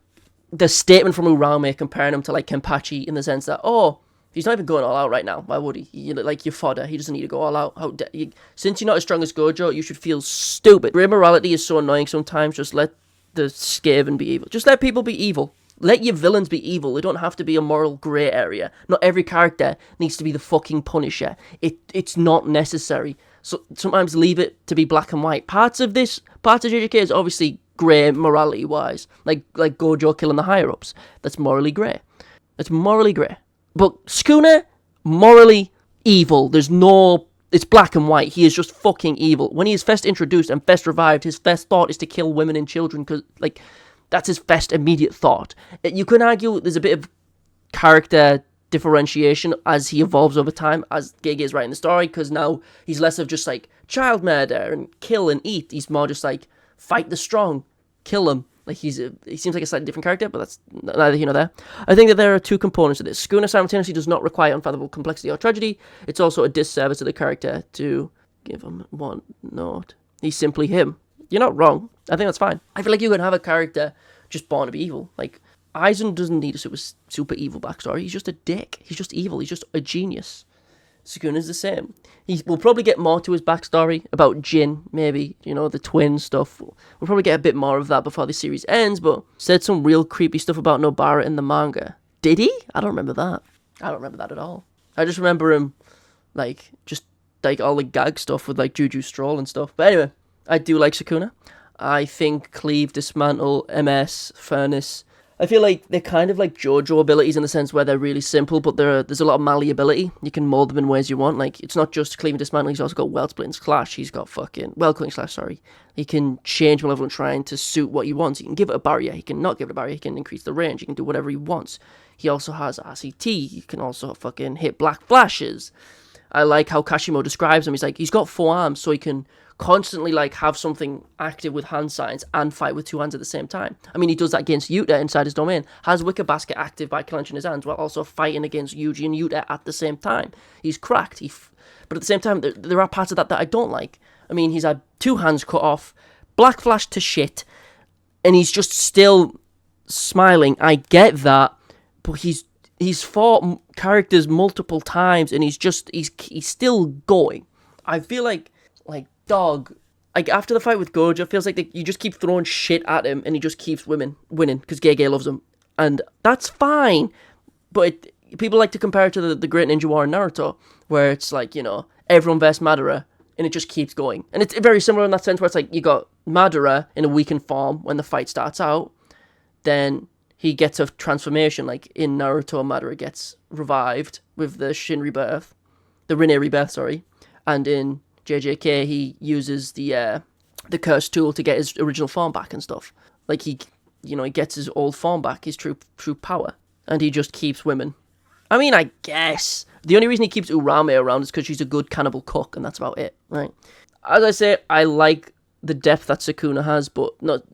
the statement from Uraume comparing him to, like, Kenpachi in the sense that, oh, he's not even going all out right now. Why would he? Like, your fodder. He doesn't need to go all out. Since you're not as strong as Gojo, you should feel stupid. Grey morality is so annoying sometimes. Just let the Skaven be evil. Just let people be evil. Let your villains be evil. They don't have to be a moral grey area. Not every character needs to be the fucking Punisher. It's not necessary. So sometimes leave it to be black and white. Parts of JJK is obviously grey morality-wise. Like Gojo killing the higher-ups. That's morally grey. That's morally grey. But Sukuna, morally evil. It's black and white. He is just fucking evil. When he is first introduced and first revived, his first thought is to kill women and children because, like, that's his first immediate thought. You can argue there's a bit of character differentiation as he evolves over time, as Gege is writing the story, because now he's less of just, like, child murder and kill and eat. He's more just, like, fight the strong, kill them. Like, he seems like a slightly different character, but that's neither here nor there. I think that there are two components to this. Sukuna simultaneously does not require unfathomable complexity or tragedy. It's also a disservice to the character to give him one note. He's simply him. You're not wrong. I think that's fine. I feel like you can have a character just born to be evil. Like, Aizen doesn't need a super evil backstory. He's just a dick. He's just evil. He's just a genius. Sukuna's the same. He will probably get more to his backstory about Jin, maybe, the twin stuff. We'll probably get a bit more of that before the series ends, but said some real creepy stuff about Nobara in the manga. Did he? I don't remember that. I don't remember that at all. I just remember him, just all the gag stuff with, Juju Stroll and stuff. But anyway, I do like Sukuna. I think Cleave, Dismantle, MS, Furnace, I feel like they're kind of like JoJo abilities in the sense where they're really simple, but there's a lot of malleability. You can mold them in ways you want. Like, it's not just Cleave and Dismantle, he's also got Well Split and Clash. He's got Well Cutting Slash, sorry. He can change Malevolent Shrine to suit what he wants. He can give it a barrier, he can not give it a barrier, he can increase the range, he can do whatever he wants. He also has RCT, he can also hit Black Flashes. I like how Kashimo describes him. He's like, he's got 4 arms, so he can constantly have something active with hand signs and fight with 2 hands at the same time. I mean, he does that against Yuta inside his domain, has Wicker Basket active by clenching his hands while also fighting against Yuji and Yuta at the same time. He's cracked. But at the same time, there are parts of that I don't like. I mean, he's had 2 hands cut off, Black Flash to shit, and he's just still smiling. I get that, but he's fought characters multiple times, and he's still going. I feel like dog, after the fight with Gojo, it feels like you just keep throwing shit at him and he just keeps winning because Gege loves him, and that's fine. But people like to compare it to the Great Ninja War in Naruto, where it's everyone versus Madara and it just keeps going, and it's very similar in that sense where it's you got Madara in a weakened form when the fight starts out, then he gets a transformation. Like in Naruto, Madara gets revived with the Rinne rebirth, sorry, and in JJK, he uses the curse tool to get his original form back and stuff. Like he gets his old form back, his true power, and he just keeps women. I mean, I guess the only reason he keeps Uraume around is because she's a good cannibal cook, and that's about it, right? As I say, I like the depth that Sukuna has, but not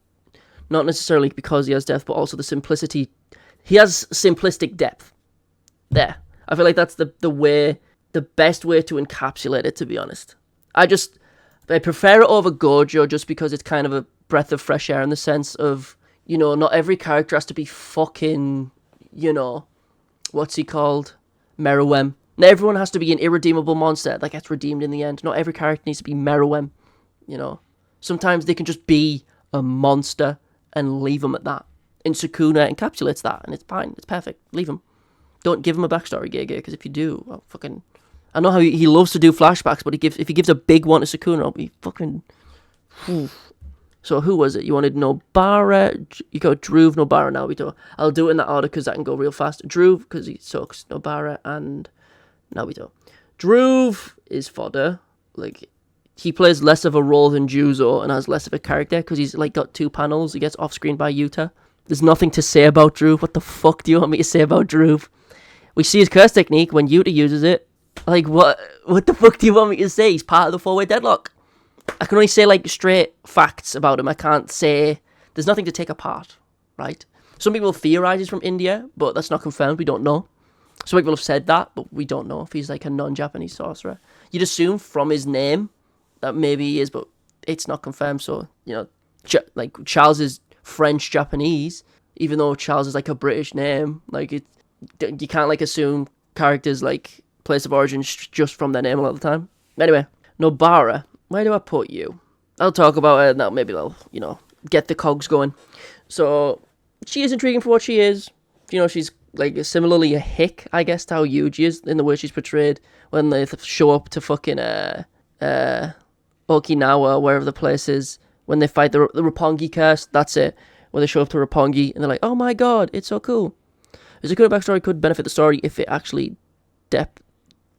necessarily because he has depth, but also the simplicity. He has simplistic depth. There, I feel like that's the best way to encapsulate it, to be honest. I prefer it over Gojo just because it's kind of a breath of fresh air in the sense of, not every character has to be fucking, what's he called? Meruem. Not everyone has to be an irredeemable monster that gets redeemed in the end. Not every character needs to be Meruem, Sometimes they can just be a monster and leave them at that. And Sukuna encapsulates that, and it's fine. It's perfect. Leave him. Don't give him a backstory, Gege, because if you do, well, fucking... I know how he loves to do flashbacks, but if he gives a big one to Sukuna, it'll be fucking... So who was it? You wanted Nobara, you got Dhruv, Nobara, Naobito. I'll do it in that order because that can go real fast. Dhruv, because he sucks, Nobara, and Naobito. Dhruv is fodder. He plays less of a role than Juzo and has less of a character because he's got 2 panels. He gets off-screen by Yuta. There's nothing to say about Dhruv. What the fuck do you want me to say about Dhruv? We see his curse technique when Yuta uses it. What the fuck do you want me to say? He's part of the 4-way deadlock. I can only say, straight facts about him. I can't say... There's nothing to take apart, right? Some people theorize he's from India, but that's not confirmed. We don't know. Some people have said that, but we don't know if he's, a non-Japanese sorcerer. You'd assume from his name that maybe he is, but it's not confirmed. So, like Charles is French Japanese, even though Charles is like a British name. Like you can't like assume characters like place of origin just from their name a lot of the time. Anyway, Nobara, where do I put you? I'll talk about her now. Maybe I'll get the cogs going. So she is intriguing for what she is. She's like similarly a hick, I guess, to how Yuji is in the way she's portrayed when they show up to fucking Okinawa, wherever the place is, when they fight the Roppongi curse. That's it. When they show up to Roppongi and they're like, oh my god, it's so cool. The Sukuna backstory could benefit the story if it actually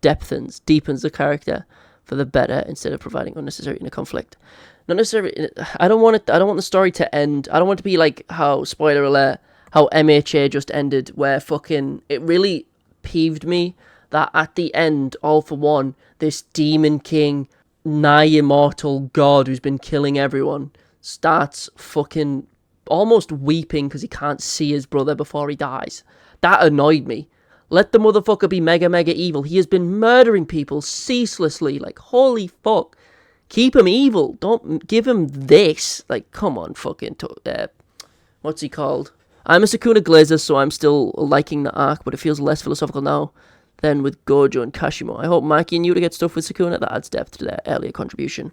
deepens the character for the better instead of providing unnecessary inner conflict. Not necessarily. I don't want the story to end. I don't want it to be like how, spoiler alert, how MHA just ended, where fucking it really peeved me that at the end, all for one, this demon king, nigh immortal god who's been killing everyone starts fucking almost weeping because he can't see his brother before he dies. That annoyed me. Let the motherfucker be mega evil. He has been murdering people ceaselessly. Like, holy fuck. Keep him evil. Don't give him this. Like, come on, fucking... what's he called? I'm a Sukuna Glazer, so I'm still liking the arc, but it feels less philosophical now than with Gojo and Kashimo. I hope Maki and Yuta get stuff with Sukuna that adds depth to their earlier contribution.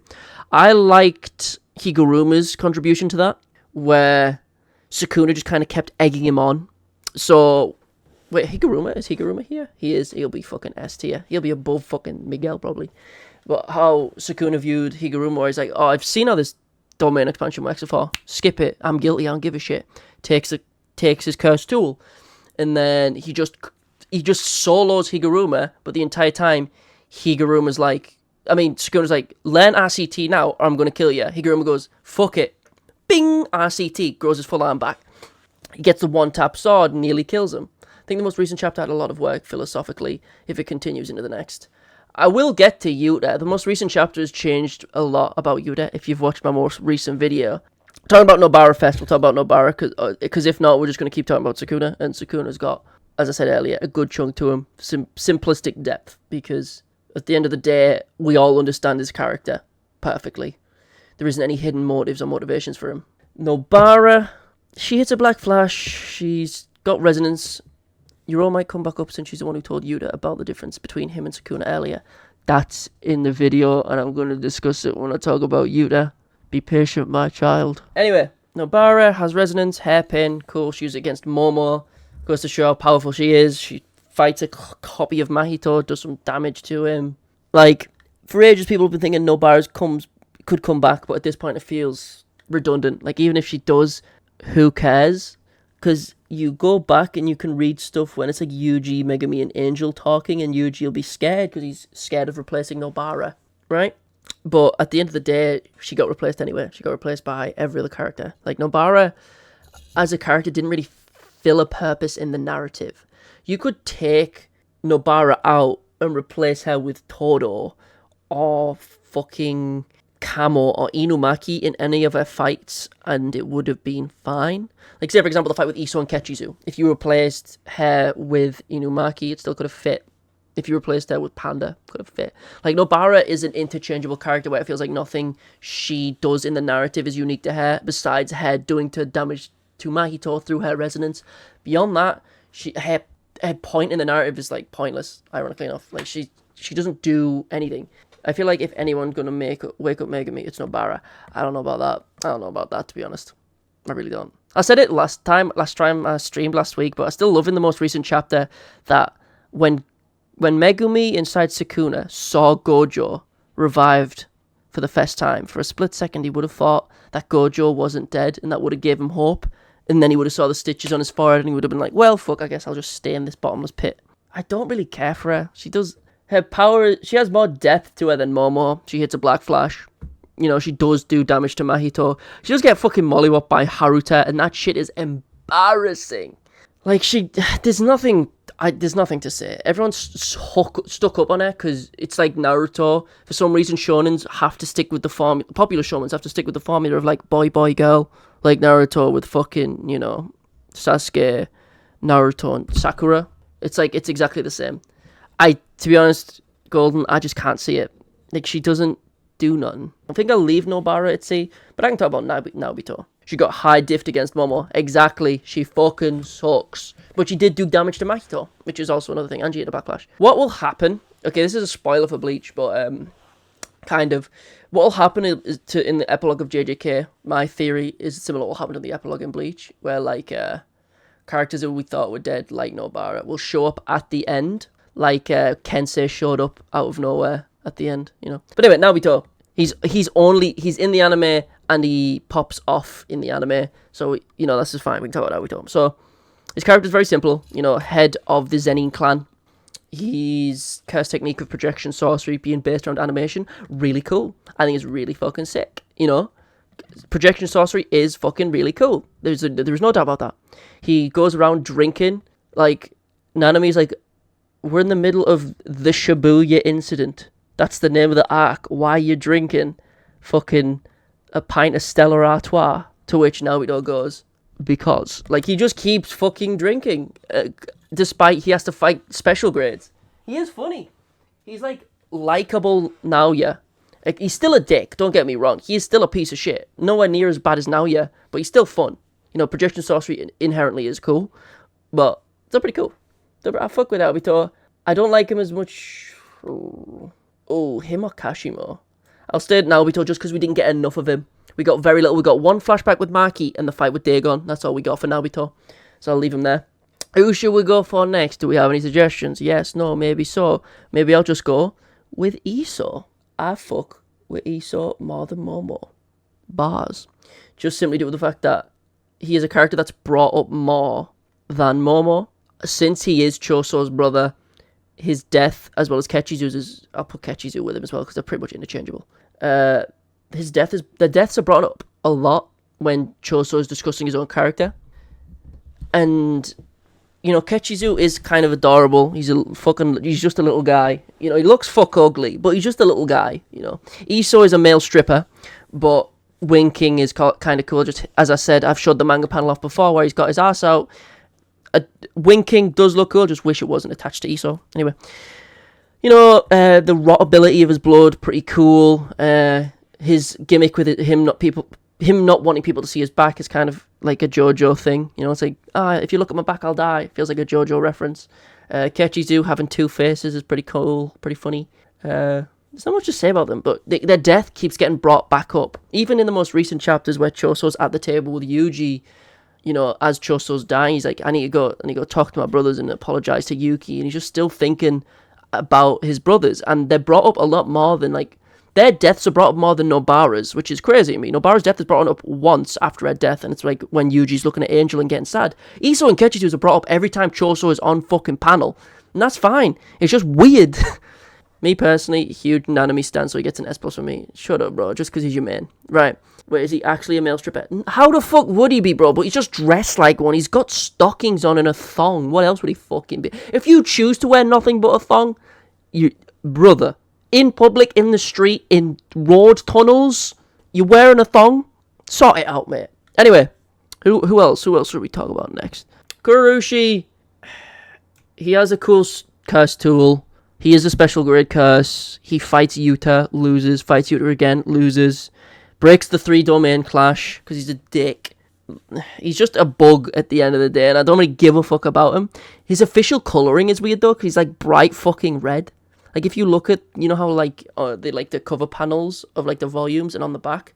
I liked Higuruma's contribution to that, where Sukuna just kind of kept egging him on. So... Wait, Higuruma? Is Higuruma here? He is. He'll be fucking S tier. He'll be above fucking Miguel, probably. But how Sukuna viewed Higuruma, where he's like, oh, I've seen how this domain expansion works before. Skip it. I'm guilty. I don't give a shit. Takes his cursed tool. And then he just solos Higuruma, but the entire time, Sukuna's like, learn RCT now, or I'm going to kill you. Higuruma goes, fuck it. Bing! RCT. Grows his full arm back. He gets the one-tap sword and nearly kills him. I think the most recent chapter had a lot of work philosophically if it continues into the next. I will get to Yuta. The most recent chapter has changed a lot about Yuta if you've watched my most recent video. Talking about Nobara first, we'll talk about Nobara, because if not, we're just going to keep talking about Sukuna, and Sukuna's got, as I said earlier, a good chunk to him, simplistic depth, because at the end of the day, we all understand his character perfectly. There isn't any hidden motives or motivations for him. Nobara, she hits a black flash, she's got resonance. Uraume might come back up since she's the one who told Yuta about the difference between him and Sukuna earlier. That's in the video, and I'm going to discuss it when I talk about Yuta. Be patient, my child. Anyway, Nobara has resonance, hairpin, cool. She uses it against Momo. Goes to show how powerful she is. She fights a copy of Mahito, does some damage to him. Like, for ages, people have been thinking Nobara could come back, but at this point, it feels redundant. Like, even if she does, who cares? Because you go back and you can read stuff when it's like Yuji, Megumi, and Angel talking, and Yuji will be scared because he's scared of replacing Nobara, right? But at the end of the day, she got replaced anyway. She got replaced by every other character. Like, Nobara, as a character, didn't really fill a purpose in the narrative. You could take Nobara out and replace her with Todo, or fucking Kamo, or Inumaki in any of her fights, and it would have been fine. Like, say, for example, the fight with Eso and Kechizu. If you replaced her with Inumaki, it still could have fit. If you replaced her with Panda, could have fit. Like, Nobara is an interchangeable character where it feels like nothing she does in the narrative is unique to her, besides her doing to damage to Mahito through her resonance. Beyond that, her point in the narrative is, like, pointless, ironically enough. Like, she doesn't do anything. I feel like if anyone's gonna wake up Megumi, it's Nobara. I don't know about that, to be honest. I really don't. I said it last time I streamed last week, but I still love in the most recent chapter that when Megumi inside Sukuna saw Gojo revived for the first time, for a split second he would have thought that Gojo wasn't dead, and that would have gave him hope, and then he would have saw the stitches on his forehead and he would have been like, well, fuck, I guess I'll just stay in this bottomless pit. I don't really care for her. Her power, she has more depth to her than Momo. She hits a black flash. She does do damage to Mahito. She does get fucking mollywopped by Haruta, and that shit is embarrassing. Like, there's nothing to say. Everyone's stuck up on her, because it's like Naruto. For some reason, shonens have to stick with the formula. Popular shonens have to stick with the formula of, like, boy, girl. Like Naruto with fucking, Sasuke, Naruto, and Sakura. It's like, it's exactly the same. To be honest, Golden, I just can't see it. Like, she doesn't do nothing. I think I'll leave Nobara at sea, but I can talk about Naobito. She got high diffed against Momo. Exactly. She fucking sucks. But she did do damage to Mahito, which is also another thing. And she had a backlash. What will happen? Okay, this is a spoiler for Bleach, but kind of. What will happen is in the epilogue of JJK, my theory is similar to what will happen in the epilogue in Bleach, where like characters that we thought were dead, like Nobara, will show up at the end, like Kensei showed up out of nowhere at the end, you know. But anyway, Naobito, he's in the anime and he pops off in the anime, so you know that's just fine. We can talk about Naobito. So his character is very simple, you know, head of the Zenin clan. His curse technique of projection sorcery being based around animation, really cool. I think it's really fucking sick, you know. Projection sorcery is fucking really cool. There's no doubt about that. He goes around drinking, like, Nanami's like, we're in the middle of the Shibuya incident. That's the name of the arc. Why are you drinking fucking a pint of Stella Artois? To which Naobito goes, because. Like, he just keeps fucking drinking, despite he has to fight special grades. He is funny. He's like likable Naoya. Like, he's still a dick, don't get me wrong. He is still a piece of shit. Nowhere near as bad as Naoya, but he's still fun. You know, projection sorcery inherently is cool, but they're pretty cool. I fuck with Naobito. I don't like him as much. Oh, him or Kashimo? I'll stay at Naobito just because we didn't get enough of him. We got very little. We got one flashback with Maki and the fight with Dagon. That's all we got for Naobito. So I'll leave him there. Who should we go for next? Do we have any suggestions? Yes, no, maybe so. Maybe I'll just go with Eso. I fuck with Eso more than Momo. Bars. Just simply due to the fact that he is a character that's brought up more than Momo. Since he is Choso's brother, his death, as well as Kechizu's, is... I'll put Kechizu with him as well, because they're pretty much interchangeable. The deaths are brought up a lot when Choso is discussing his own character. And, you know, Kechizu is kind of adorable. He's just a little guy. You know, he looks fuck ugly, but he's just a little guy, you know. Eso is a male stripper, but winking is kind of cool. Just, as I said, I've showed the manga panel off before where he's got his ass out. Winking does look cool, just wish it wasn't attached to Eso. Anyway, you know, the rot ability of his blood, pretty cool. His gimmick with him not wanting people to see his back is kind of like a JoJo thing. You know, it's like, if you look at my back, I'll die. Feels like a JoJo reference. Kechizu having two faces is pretty cool, pretty funny. There's not much to say about them, but their death keeps getting brought back up. Even in the most recent chapters where Choso's at the table with Yuji, you know, as Choso's dying, he's like, I need to go talk to my brothers and apologize to Yuki. And he's just still thinking about his brothers. And they're brought up a lot more than, like, their deaths are brought up more than Nobara's, which is crazy to me. Nobara's death is brought up once after her death, and it's like when Yuji's looking at Angel and getting sad. Eso and Kechizu's are brought up every time Choso is on fucking panel. And that's fine. It's just weird. Me personally, huge Nanami stan, so he gets an S+ from me. Shut up, bro, just because he's your man. Right. Wait, is he actually a male stripper? How the fuck would he be, bro? But he's just dressed like one. He's got stockings on and a thong. What else would he fucking be? If you choose to wear nothing but a thong, brother, in public, in the street, in road tunnels, you're wearing a thong? Sort it out, mate. Anyway, who else? Who else should we talk about next? Kurorushi. He has a cool curse tool. He is a special grade curse. He fights Yuta, loses. Fights Yuta again, loses. Breaks the 3-domain clash, because he's a dick. He's just a bug at the end of the day, and I don't really give a fuck about him. His official colouring is weird, though, because he's, like, bright fucking red. Like, if you look at, you know how, like, the cover panels of, like, the volumes, and on the back,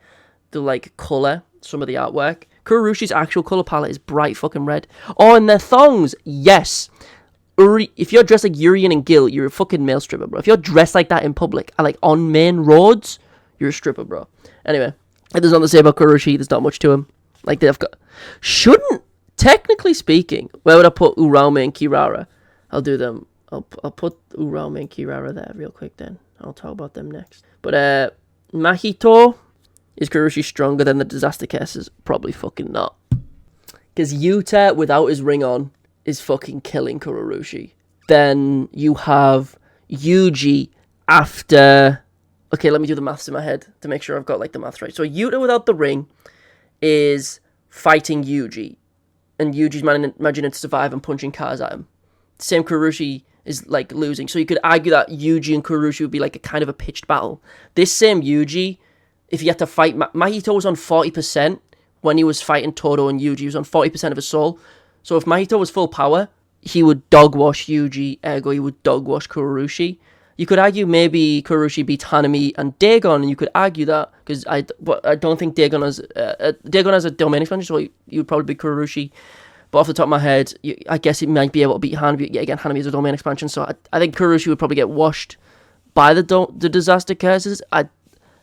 they'll, like, colour some of the artwork. Kurorushi's actual colour palette is bright fucking red. Oh, and their thongs! Yes! If you're dressed like Urien and Gil, you're a fucking male stripper, bro. If you're dressed like that in public, like, on main roads, you're a stripper, bro. Anyway, there's nothing to say about Kurorushi. There's not much to him. Like, they've got... Technically speaking, where would I put Uraume and Kirara? I'll do them. I'll put Uraume and Kirara there real quick then. I'll talk about them next. But, Mahito, is Kurorushi stronger than the disaster cases? Probably fucking not. Because Yuta, without his ring on, is fucking killing Kurorushi. Then you have Yuji after... Okay, let me do the maths in my head to make sure I've got, like, the maths right. So Yuta without the ring is fighting Yuji. And Yuji's managing to survive and punching cars at him. Same Kurorushi is like losing. So you could argue that Yuji and Kurorushi would be like a kind of a pitched battle. This same Yuji, if you had to fight, Mahito was on 40% when he was fighting Todo and Yuji. He was on 40% of his soul. So if Mahito was full power, he would dog wash Yuji, ergo he would dog wash Kurorushi. You could argue maybe Kurorushi beats Hanami and Dagon, and you could argue that, because I don't think Dagon has a domain expansion, so you would probably be Kurorushi. But off the top of my head, I guess it might be able to beat Hanami. Yet again, Hanami is a domain expansion, so I think Kurorushi would probably get washed by the disaster curses.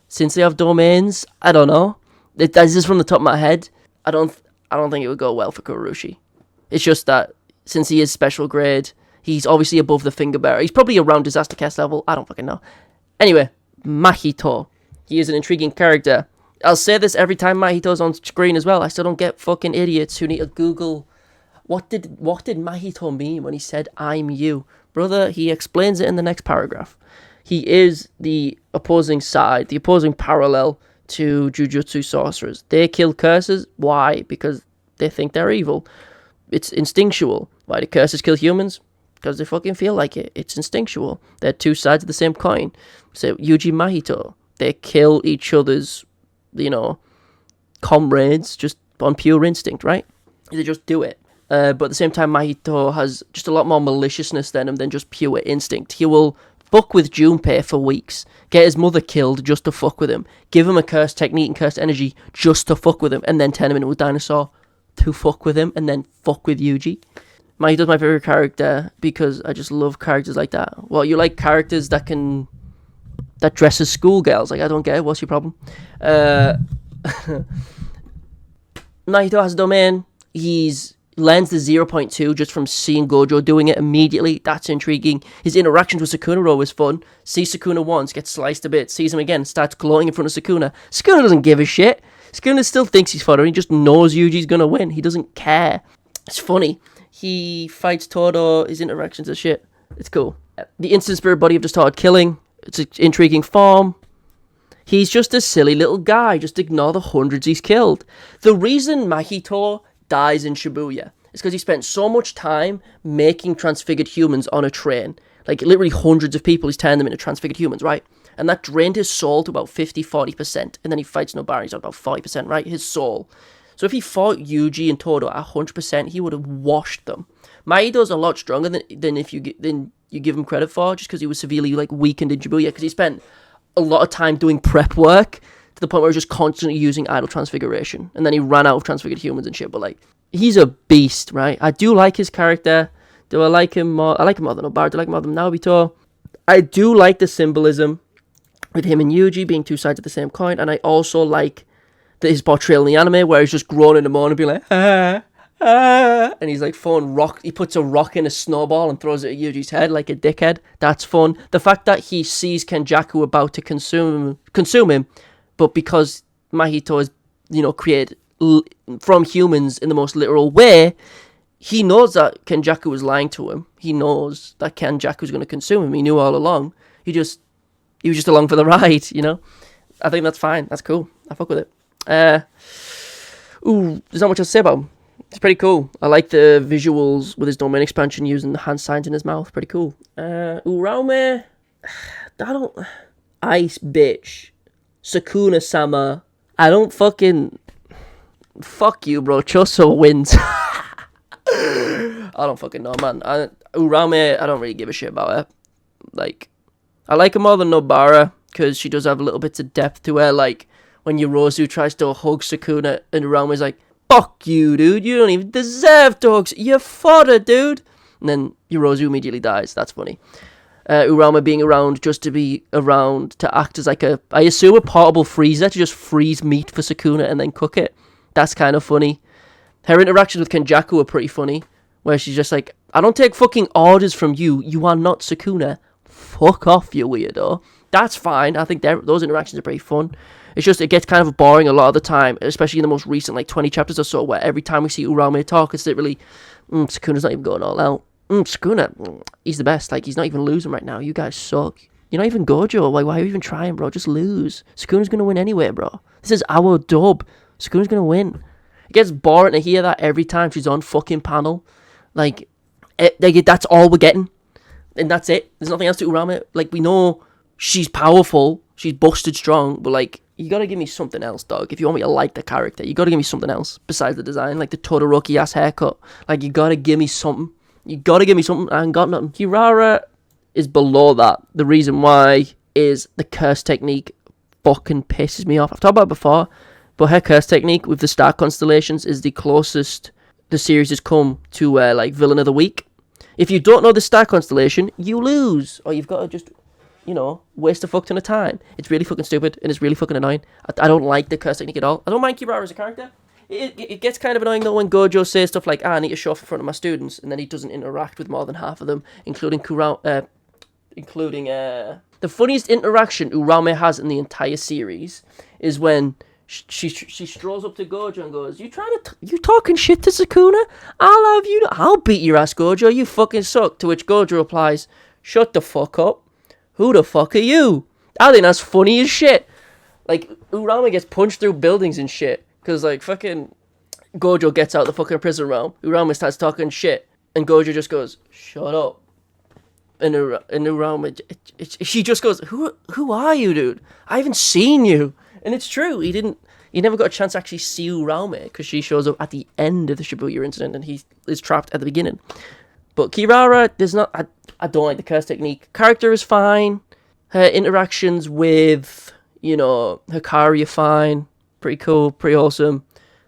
Since they have domains, I don't know. That's just from the top of my head. I don't think it would go well for Kurorushi. It's just that since he is special grade, he's obviously above the finger bearer. He's probably around disaster curse level. I don't fucking know. Anyway, Mahito. He is an intriguing character. I'll say this every time Mahito's on screen as well. I still don't get fucking idiots who need to Google what did Mahito mean when he said I'm you. Brother, he explains it in the next paragraph. He is the opposing side, the opposing parallel to Jujutsu sorcerers. They kill curses. Why? Because they think they're evil. It's instinctual. Why do curses kill humans? Because they fucking feel like it. It's instinctual. They're two sides of the same coin. So Yuji Mahito, they kill each other's, comrades just on pure instinct, right? They just do it. But at the same time, Mahito has just a lot more maliciousness than him than just pure instinct. He will fuck with Junpei for weeks, get his mother killed just to fuck with him, give him a cursed technique and cursed energy just to fuck with him, and then turn him into a dinosaur to fuck with him, and then fuck with Yuji. Mahito's my favorite character because I just love characters like that. Well, you like characters that dress as schoolgirls. Like, I don't get it. What's your problem? Mahito has a domain. He's learns the 0.2 just from seeing Gojo doing it immediately. That's intriguing. His interactions with Sukuna are always fun. Sees Sukuna once, gets sliced a bit, sees him again, starts gloating in front of Sukuna. Sukuna doesn't give a shit. Sukuna still thinks he's fodder. He just knows Yuji's gonna win. He doesn't care. It's funny. He fights Todo. His interactions are shit. It's cool. The instant spirit body I've just started killing. It's an intriguing form. He's just a silly little guy. Just ignore the hundreds he's killed. The reason Mahito dies in Shibuya is because he spent so much time making transfigured humans on a train. Like, literally hundreds of people, he's turned them into transfigured humans, right? And that drained his soul to about 50-40%. And then he fights Nobara, he's at about 40%, right? His soul. So if he fought Yuji and Todo at 100%, he would have washed them. Mahito's a lot stronger than you give him credit for, just because he was severely weakened in Shibuya, because he spent a lot of time doing prep work to the point where he was just constantly using idle transfiguration, and then he ran out of transfigured humans and shit. But he's a beast, right? I do like his character. Do I like him more? I like him more than Nobara. Do I like him more than Naobito? I do like the symbolism with him and Yuji being two sides of the same coin, and I also like his portrayal in the anime where he's just groaning in the morning, being like, and he's throwing rock. He puts a rock in a snowball and throws it at Yuji's head like a dickhead. That's fun. The fact that he sees Kenjaku about to consume him, but because Mahito is, created from humans in the most literal way, he knows that Kenjaku was lying to him. He knows that Kenjaku was going to consume him. He knew all along. He was just along for the ride, I think that's fine. That's cool. I fuck with it. There's not much else to say about him. It's pretty cool. I like the visuals with his domain expansion using the hand signs in his mouth. Pretty cool. Uraume, Ice bitch. Sukuna-sama. I don't fucking... Fuck you, bro. Choso wins. I don't fucking know, man. Uraume, I don't really give a shit about her. I like her more than Nobara, because she does have little bits of depth to her, when Yorozu tries to hug Sukuna, and Uraume's like, fuck you, dude. You don't even deserve to hug. You're fodder, dude. And then Yorozu immediately dies. That's funny. Uraume being around just to be around to act as I assume a portable freezer to just freeze meat for Sukuna and then cook it. That's kind of funny. Her interactions with Kenjaku are pretty funny, where she's just like, I don't take fucking orders from you. You are not Sukuna. Fuck off, you weirdo. That's fine. I think those interactions are pretty fun. It's just, it gets kind of boring a lot of the time, especially in the most recent, 20 chapters or so, where every time we see Uraume talk, it's literally, Sukuna's not even going all out. Sukuna, he's the best. He's not even losing right now. You guys suck. You're not even Gojo. Why are you even trying, bro? Just lose. Sukuna's going to win anyway, bro. This is our dub. Sukuna's going to win. It gets boring to hear that every time she's on fucking panel. That's all we're getting. And that's it. There's nothing else to Uraume. Like, we know she's powerful, she's busted strong, but like, you gotta give me something else, dog. If you want me to like the character, you gotta give me something else besides the design, like the Todoroki ass haircut. Like, you gotta give me something. You gotta give me something. I ain't got nothing. Kirara is below that. The reason why is the curse technique fucking pisses me off. I've talked about it before, but her curse technique with the star constellations is the closest the series has come to like villain of the week. If you don't know the star constellation, you lose, or you've got to just, you know, waste a fuck ton of time. It's really fucking stupid, and it's really fucking annoying. I don't like the curse technique at all. I don't mind Kirara as a character. It gets kind of annoying though when Gojo says stuff like, I need to show off in front of my students, and then he doesn't interact with more than half of them, including the funniest interaction Uraume has in the entire series is when she strolls up to Gojo and goes, you talking shit to Sukuna? I'll beat your ass, Gojo, you fucking suck. To which Gojo replies, shut the fuck up. Who the fuck are you? I think that's funny as shit. Like, Uraume gets punched through buildings and shit, because like fucking Gojo gets out the fucking prison realm, Uraume starts talking shit, and Gojo just goes, shut up. And Uraume, she just goes, who are you, dude? I haven't seen you. And it's true, he never got a chance to actually see Uraume, because she shows up at the end of the Shibuya incident, and he is trapped at the beginning. But Kirara, I don't like the curse technique. Character is fine. Her interactions with, you know, Hikari are fine. Pretty cool, pretty awesome.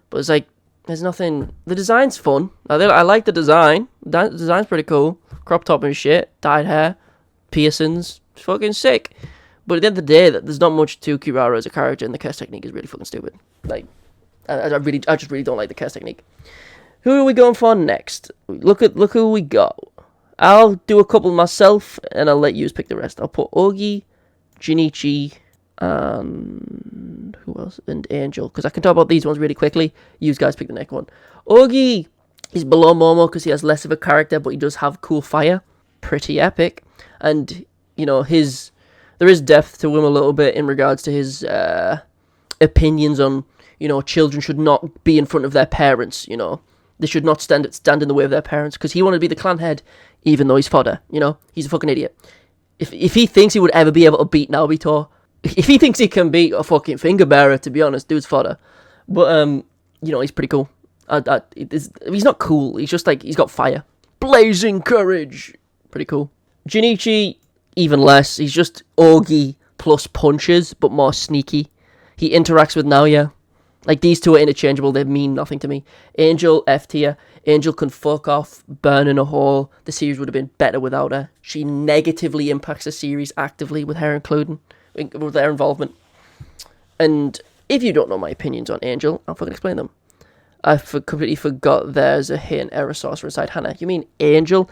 But it's like, there's nothing. The design's fun. I like the design. The design's pretty cool. Crop top and shit. Dyed hair. Piercings. It's fucking sick. But at the end of the day, there's not much to Kirara as a character, and the curse technique is really fucking stupid. Like, I just really don't like the curse technique. Who are we going for next? Look who we got. I'll do a couple myself, and I'll let you pick the rest. I'll put Ogi, Jinichi, and who else? And Angel, because I can talk about these ones really quickly. You guys pick the next one. Ogi is below Momo because he has less of a character, but he does have cool fire. Pretty epic. And, you know, there is depth to him a little bit in regards to his opinions on, you know, children should not be in front of their parents, you know. They should not stand in the way of their parents, because he wanted to be the clan head, even though he's fodder, you know. He's a fucking idiot. If he thinks he would ever be able to beat Naobito, if he thinks he can beat a fucking finger bearer, to be honest, dude's fodder. But, you know, he's pretty cool. He's not cool, he's just like, he's got fire. Blazing courage. Pretty cool. Jinichi, even less. He's just Ogi plus punches, but more sneaky. He interacts with Naoya. Like, these two are interchangeable. They mean nothing to me. Angel, F tier. Angel can fuck off, burn in a hole. The series would have been better without her. She negatively impacts the series actively with her involvement. And if you don't know my opinions on Angel, I'll fucking explain them. I completely forgot there's a hidden error sorcerer inside Hannah. You mean Angel?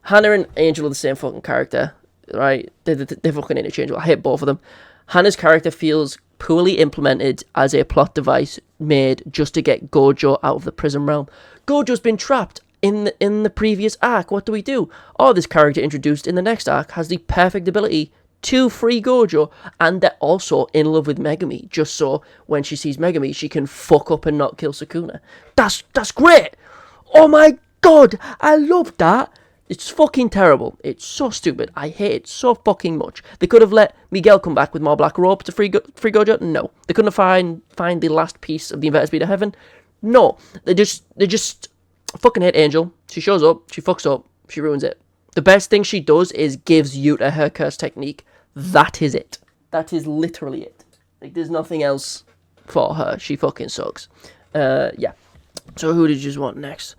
Hannah and Angel are the same fucking character, right? They're fucking interchangeable. I hate both of them. Hannah's character feels poorly implemented as a plot device made just to get Gojo out of the prison realm. Gojo's been trapped in the previous arc. What do we do? Oh, this character introduced in the next arc has the perfect ability to free Gojo, and they're also in love with Megami, just so when she sees Megami, she can fuck up and not kill Sukuna. That's great! Oh my god, I love that! It's fucking terrible. It's so stupid. I hate it so fucking much. They could have let Miguel come back with more black rope to free Gojo. No. They couldn't find the last piece of the inverted speed of heaven. No. They just fucking hate Angel. She shows up. She fucks up. She ruins it. The best thing she does is gives Yuta her curse technique. That is it. That is literally it. Like, there's nothing else for her. She fucking sucks. Yeah. So who did you want next?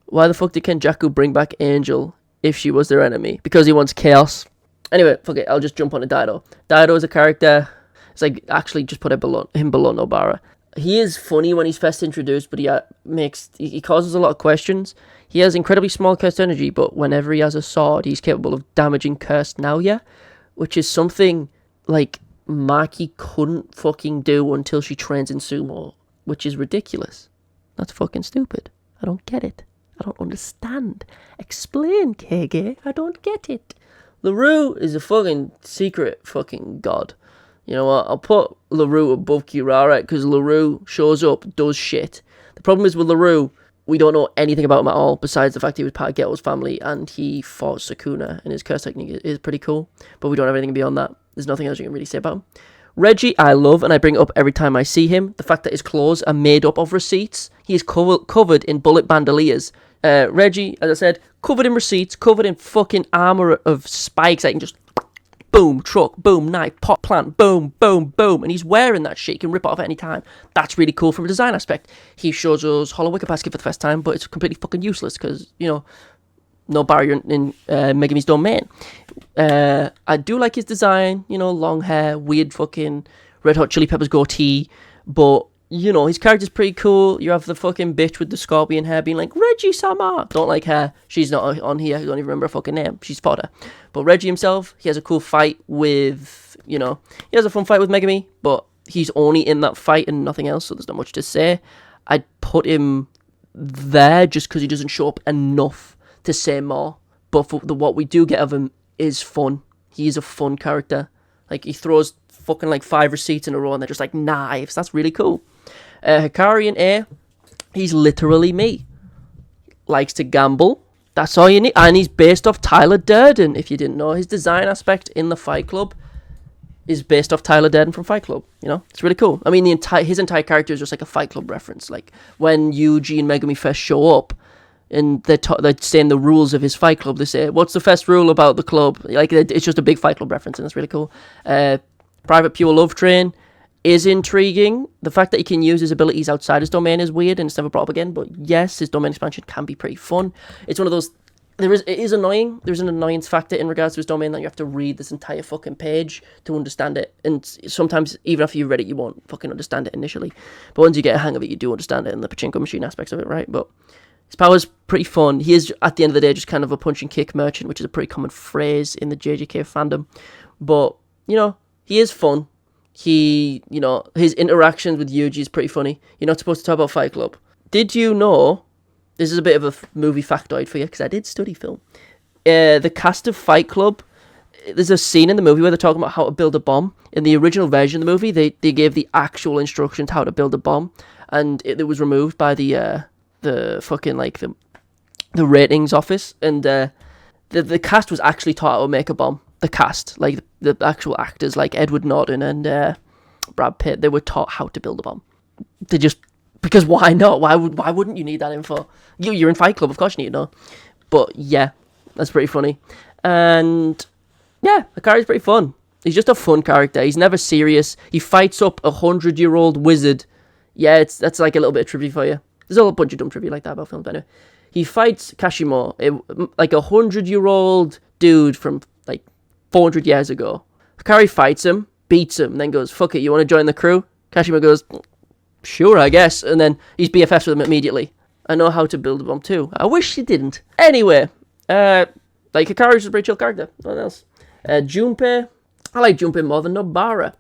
Why the fuck did Kenjaku bring back Angel if she was their enemy? Because he wants chaos. Anyway, fuck it, I'll just jump on to Daido. Daido is a character, it's like, actually just put him below Nobara. He is funny when he's first introduced, but he causes a lot of questions. He has incredibly small cursed energy, but whenever he has a sword, he's capable of damaging cursed Naoya, which is something, like, Maki couldn't fucking do until she trains in sumo, which is ridiculous. That's fucking stupid. I don't get it. I don't understand. Explain, Kege. I don't get it. Larue is a fucking secret fucking god. You know what? I'll put Larue above Kirara because Larue shows up, does shit. The problem is with Larue, We don't know anything about him at all, besides the fact he was part of Geto's family and he fought Sukuna, and his curse technique is pretty cool. But we don't have anything beyond that. There's nothing else you can really say about him. Reggie, I love, and I bring it up every time I see him. The fact that his clothes are made up of receipts. He is covered in bullet bandoliers. Reggie, as I said, covered in receipts, covered in fucking armor of spikes. I can just boom, truck, boom, knife, pot plant, boom, boom, boom. And he's wearing that shit. You can rip it off at any time. That's really cool from a design aspect. He shows us Hollow Wicker Basket for the first time, but it's completely fucking useless because, you know, no barrier in Megumi's domain. I do like his design, you know, long hair, weird fucking Red Hot Chili Peppers goatee, but, you know, his character's pretty cool. You have the fucking bitch with the scorpion hair being like, Reggie-sama! Don't like her. She's not on here. I don't even remember her fucking name. She's fodder. But Reggie himself, he has a cool fight with, you know, he has a fun fight with Megumi, but he's only in that fight and nothing else, so there's not much to say. I'd put him there just because he doesn't show up enough to say more. But for what we do get of him is fun. He is a fun character. Like, he throws fucking like 5 receipts in a row and they're just like knives. That's really cool. Hikari and A, he's literally me. Likes to gamble. That's all you need. And he's based off Tyler Durden. If you didn't know, his design aspect in the Fight Club is based off Tyler Durden from Fight Club. You know, it's really cool. I mean, his entire character is just like a Fight Club reference. Like, when Yuji and Megumi first show up, and they're saying the rules of his Fight Club. They say, what's the first rule about the club? Like, it's just a big Fight Club reference, and it's really cool. Private Pure Love Train is intriguing. The fact that he can use his abilities outside his domain is weird, and it's never brought up again. But yes, his domain expansion can be pretty fun. It's one of those... It is annoying. There's an annoyance factor in regards to his domain that you have to read this entire fucking page to understand it. And sometimes, even after you've read it, you won't fucking understand it initially. But once you get a hang of it, you do understand it, and the pachinko machine aspects of it, right? But his power's pretty fun. He is, at the end of the day, just kind of a punch and kick merchant, which is a pretty common phrase in the JJK fandom. But, you know, he is fun. He, you know, his interactions with Yuji is pretty funny. You're not supposed to talk about Fight Club. Did you know, this is a bit of a movie factoid for you, because I did study film. The cast of Fight Club, there's a scene in the movie where they're talking about how to build a bomb. In the original version of the movie, they gave the actual instructions how to build a bomb, and it was removed by the fucking, like, the ratings office, and the cast was actually taught how to make a bomb. The cast, like, the actual actors, like Edward Norton and Brad Pitt, they were taught how to build a bomb. They just, because why not? Why wouldn't you need that info? You're in Fight Club, of course you need to know. But yeah, that's pretty funny. And yeah, Hikari's pretty fun. He's just a fun character. He's never serious. He fights up 100-year-old wizard. Yeah, that's like a little bit of trivia for you. There's a whole bunch of dumb trivia like that about films, but anyway. He fights Kashimo, like 100-year-old dude from like 400 years ago. Hikari fights him, beats him, and then goes, fuck it, you want to join the crew? Kashimo goes, sure, I guess. And then he's BFFs with him immediately. I know how to build a bomb too. I wish he didn't. Anyway, like, Hikari's a pretty chill character. Nothing else. Junpei, I like Junpei more than Nobara.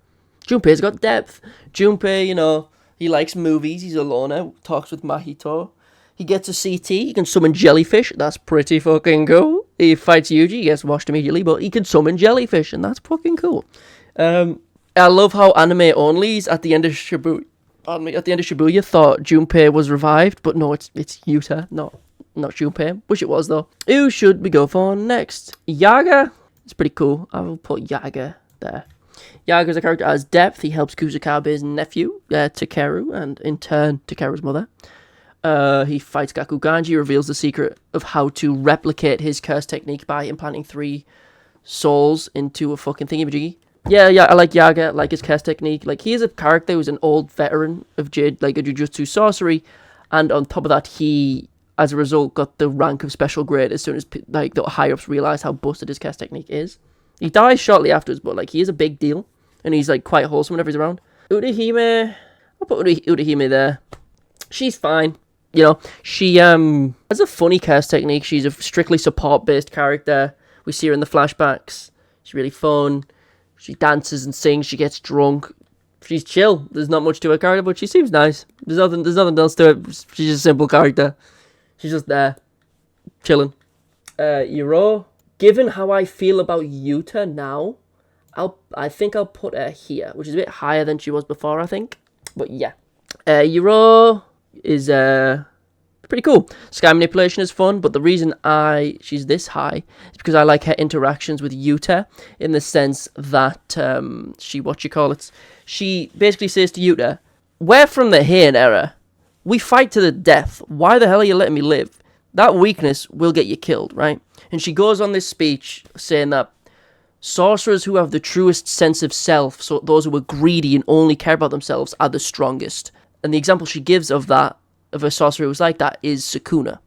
Junpei's got depth. Junpei, you know, he likes movies. He's a loner. Talks with Mahito. He gets a CT. He can summon jellyfish. That's pretty fucking cool. He fights Yuji. He gets washed immediately, but he can summon jellyfish, and that's fucking cool. I love how anime onlys at the end of Shibuya, thought Junpei was revived, but no, it's Yuta, not Junpei. Wish it was though. Who should we go for next? Yaga. It's pretty cool. I will put Yaga there. Yaga's a character has depth. He helps Kusakabe's nephew, Takeru, and in turn, Takeru's mother. He fights Gakuganji, reveals the secret of how to replicate his curse technique by implanting 3 souls into a fucking thingamajiggy. Yeah, I like Yaga, I like his curse technique. Like, he is a character who's an old veteran of like a Jujutsu sorcery, and on top of that, he, as a result, got the rank of special grade as soon as, like, the higher-ups realized how busted his curse technique is. He dies shortly afterwards, but, like, he is a big deal, and he's, like, quite wholesome whenever he's around. Urahime, I'll put Urahime there. She's fine. You know, she has a funny curse technique. She's a strictly support-based character. We see her in the flashbacks. She's really fun. She dances and sings. She gets drunk. She's chill. There's not much to her character, but she seems nice. There's nothing else to it. She's just a simple character. She's just there, chilling. Yuro. Given how I feel about Yuta now, I think I'll put her here, which is a bit higher than she was before, I think. But yeah, Yuro is Pretty cool. Sky manipulation is fun, but the reason she's this high is because I like her interactions with Yuta, in the sense that she basically says to Yuta, we're from the Heian era. We fight to the death. Why the hell are you letting me live? That weakness will get you killed, right? And she goes on this speech saying that sorcerers who have the truest sense of self, so those who are greedy and only care about themselves, are the strongest. And the example she gives of that, of a sorcerer who's like that, is Sukuna.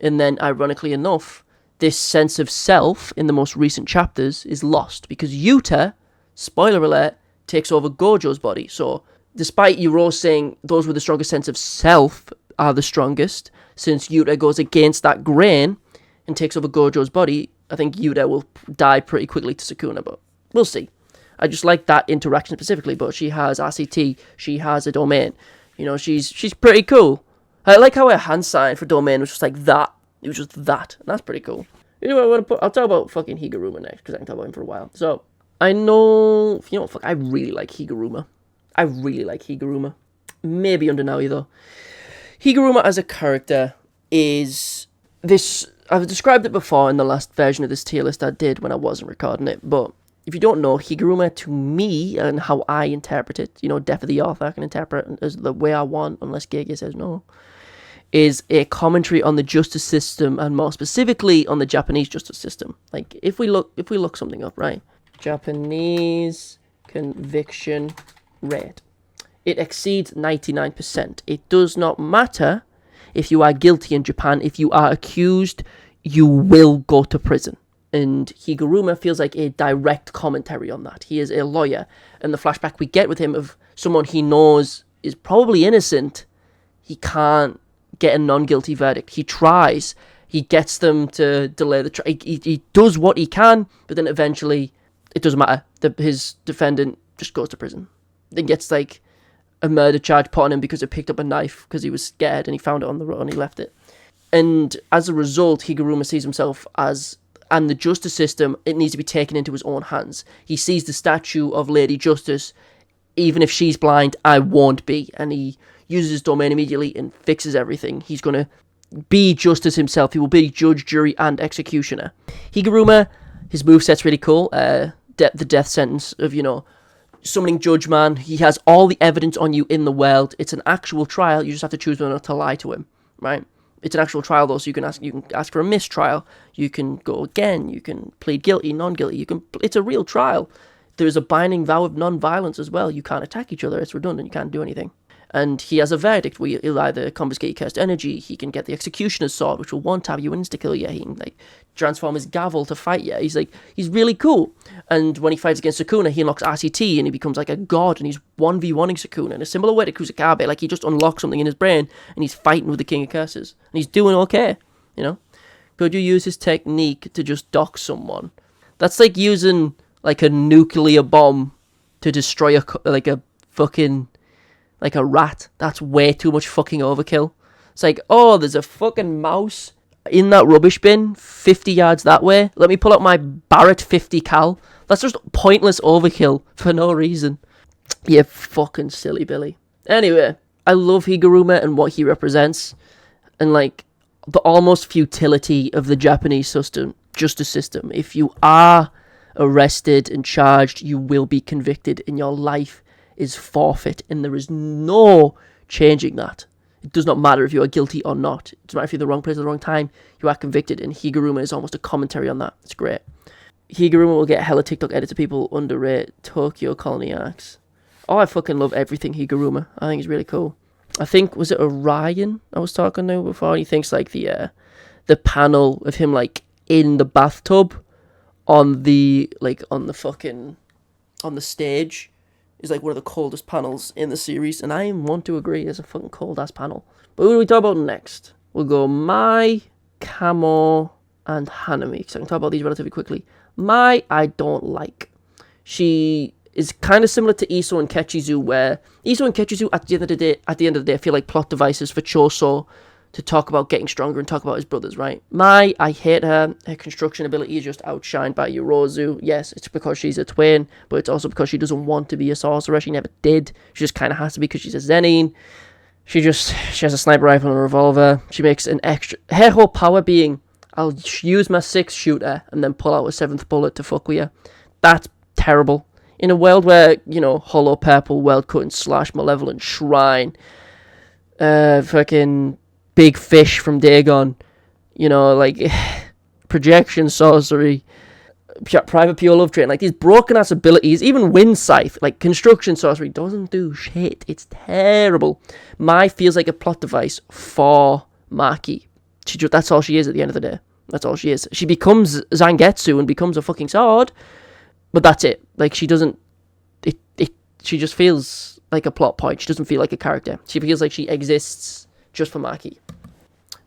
And then, ironically enough, this sense of self in the most recent chapters is lost because Yuta, spoiler alert, takes over Gojo's body. So, despite Yuro saying those with the strongest sense of self are the strongest, since Yuta goes against that grain and takes over Gojo's body, I think Yuta will die pretty quickly to Sukuna, but we'll see. I just like that interaction specifically, but she has RCT, she has a domain. You know, she's pretty cool. I like how her hand sign for domain was just like that. It was just that, and that's pretty cool. You know what I'll talk about fucking Higuruma next, because I can talk about him for a while. So, I know, I really like Higuruma. Maybe under Naoya, though. Higuruma as a character is this... I've described it before in the last version of this tier list I did when I wasn't recording it, but if you don't know, Higuruma, to me, and how I interpret it, death of the author, I can interpret it as the way I want, unless Gege says no, is a commentary on the justice system, and more specifically on the Japanese justice system. Like, if we look something up, right? Japanese conviction rate. It exceeds 99%. It does not matter if you are guilty in Japan. If you are accused, you will go to prison. And Higuruma feels like a direct commentary on that. He is a lawyer, and the flashback we get with him of someone he knows is probably innocent, he can't get a non-guilty verdict. He tries. He gets them to delay the trial. He does what he can, but then eventually, it doesn't matter. His defendant just goes to prison. Then gets, like, a murder charge put on him because he picked up a knife because he was scared and he found it on the road and he left it. And as a result, Higuruma sees himself as... And the justice system, it needs to be taken into his own hands. He sees the statue of Lady Justice. Even if she's blind, I won't be. And he uses his domain immediately and fixes everything. He's going to be justice himself. He will be judge, jury, and executioner. Higuruma, his moveset's really cool. The death sentence of, summoning Judge Man. He has all the evidence on you in the world. It's an actual trial. You just have to choose whether or not to lie to him, right? It's an actual trial, though, so you can ask for a mistrial. You can go again. You can plead guilty, non-guilty. It's a real trial. There is a binding vow of non-violence as well. You can't attack each other. It's redundant. You can't do anything. And he has a verdict where he'll either confiscate your cursed energy, he can get the executioner's sword, which will one-tap you and insta-kill you. He can, transform his gavel to fight you. He's really cool. And when he fights against Sukuna, he unlocks RCT and he becomes like a god, and he's 1v1ing Sukuna in a similar way to Kusakabe. He just unlocks something in his brain and he's fighting with the King of Curses. And he's doing okay, Could you use his technique to just dock someone? That's like using, a nuclear bomb to destroy a rat. That's way too much fucking overkill. It's like, oh, there's a fucking mouse in that rubbish bin 50 yards that way. Let me pull out my Barrett 50 cal. That's just pointless overkill for no reason. You fucking silly Billy. Anyway, I love Higuruma and what he represents. And, the almost futility of the Japanese justice system. If you are arrested and charged, you will be convicted, and your life is forfeit, and there is no changing that. It does not matter if you are guilty or not. It doesn't matter if you're in the wrong place at the wrong time. You are convicted, and Higuruma is almost a commentary on that. It's great. Higuruma will get hella TikTok edits of people underrate Tokyo Colony arcs. Oh, I fucking love everything Higuruma. I think it's really cool. I think, was it Orion I was talking to before? He thinks the panel of him in the bathtub on the stage is one of the coldest panels in the series, and I want to agree, it's a fucking cold ass panel. But what do we talk about next? We'll go Mai, Kamo, and Hanami, so I can talk about these relatively quickly. Mai, I don't like. She is kind of similar to Eso and Kechizu, where Eso and Kechizu at the end of the day feel like plot devices for Choso to talk about getting stronger and talk about his brothers, right? Mai, I hate her. Her construction ability is just outshined by Yorozu. Yes, it's because she's a twin, but it's also because she doesn't want to be a sorcerer. She never did. She just kind of has to be because she's a Zenin. She has a sniper rifle and a revolver. She makes an extra... Her whole power being, I'll use my 6-shooter and then pull out a 7th bullet to fuck with you. That's terrible. In a world where, Hollow Purple, World Cut and Slash, Malevolent Shrine, fucking Big Fish from Dagon, projection sorcery, Private Pure Love Train, these broken ass abilities, even Wind Scythe, construction sorcery, doesn't do shit. It's terrible. Mai feels like a plot device for Maki. That's all she is at the end of the day. That's all she is. She becomes Zangetsu and becomes a fucking sword, but that's it. She doesn't... She just feels like a plot point. She doesn't feel like a character. She feels like she exists just for Maki.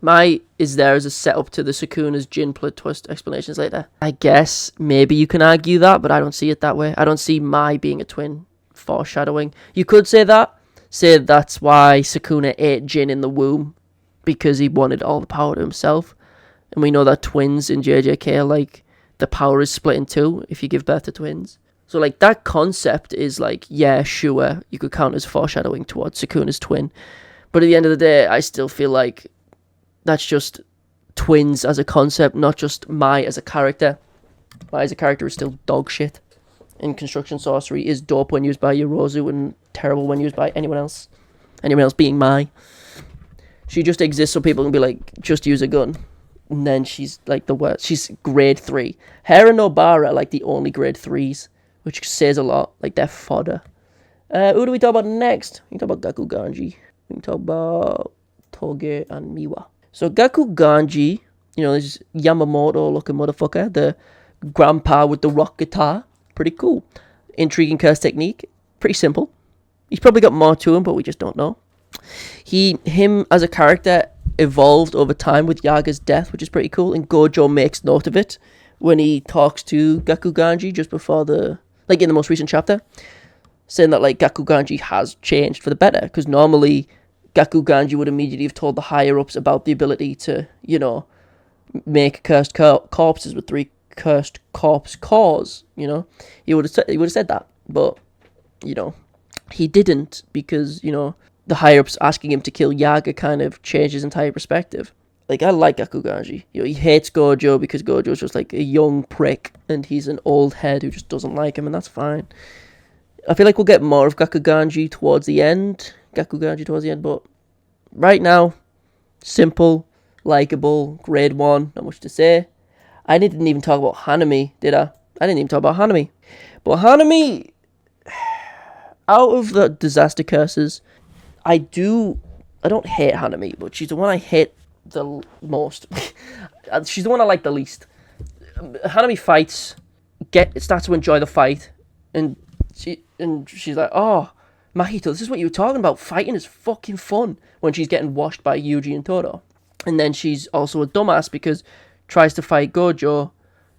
Mai is there as a setup to the Sukuna's Jin plot twist explanations later. I guess maybe you can argue that, but I don't see it that way. I don't see Mai being a twin foreshadowing. You could say that. Say that's why Sukuna ate Jin in the womb, because he wanted all the power to himself. And we know that twins in JJK, the power is split in two if you give birth to twins. So, that concept is, yeah, sure, you could count as foreshadowing towards Sukuna's twin. But at the end of the day, I still feel like that's just twins as a concept, not just Mai as a character. Mai as a character is still dog shit. And construction sorcery is dope when used by Yorozu and terrible when used by anyone else. Anyone else being Mai. She just exists so people can be like, just use a gun. And then she's, the worst. She's grade 3. Her and Nobara are, the only grade 3s. Which says a lot. They're fodder. Who do we talk about next? We can talk about Gaku Ganji. We can talk about Toge and Miwa. So Gaku Ganji, this Yamamoto-looking motherfucker. The grandpa with the rock guitar. Pretty cool. Intriguing curse technique. Pretty simple. He's probably got more to him, but we just don't know. Him as a character evolved over time with Yaga's death, which is pretty cool. And Gojo makes note of it when he talks to Gaku Ganji just before in the most recent chapter, saying that Gaku Ganji has changed for the better, because normally Gaku Ganji would immediately have told the higher ups about the ability to make cursed corpses with 3 cursed corpse cores. He would have said that, but he didn't, because the higher ups asking him to kill Yaga kind of changed his entire perspective. I like Gaku Ganji. He hates Gojo because Gojo's just a young prick and he's an old head who just doesn't like him, and that's fine. I feel like we'll get more of Gaku Ganji towards the end. But right now, simple, likable, grade 1, not much to say. I didn't even talk about Hanami, did I? I didn't even talk about Hanami. But Hanami, out of the disaster curses, I don't hate Hanami, but she's the one I hate the most. She's the one I like the least. Hanami fights, starts to enjoy the fight, and she's like, oh, Mahito, this is what you were talking about. Fighting is fucking fun, when she's getting washed by Yuji and Todo. And then she's also a dumbass because tries to fight Gojo,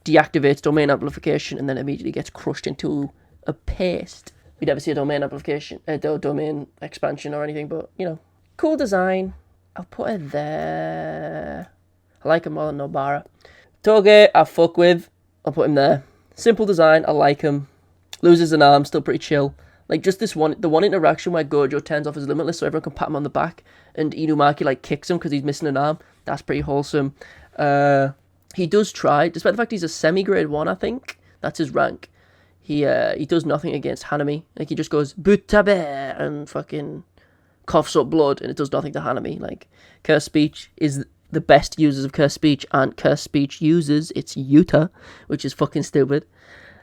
deactivates domain amplification, and then immediately gets crushed into a paste. We never see a domain amplification, domain expansion or anything, but cool design. I'll put it there. I like him more than Nobara. Toge, I fuck with. I'll put him there. Simple design, I like him. Loses an arm, still pretty chill. Just the one interaction where Gojo turns off his Limitless so everyone can pat him on the back, and Inumaki kicks him because he's missing an arm. That's pretty wholesome. He does try, despite the fact he's a semi-grade 1, I think. That's his rank. He does nothing against Hanami. He just goes, Butabe, and fucking coughs up blood, and it does nothing to Hanami. Curse speech is the best users of curse speech aren't curse speech users, it's Yuta, which is fucking stupid.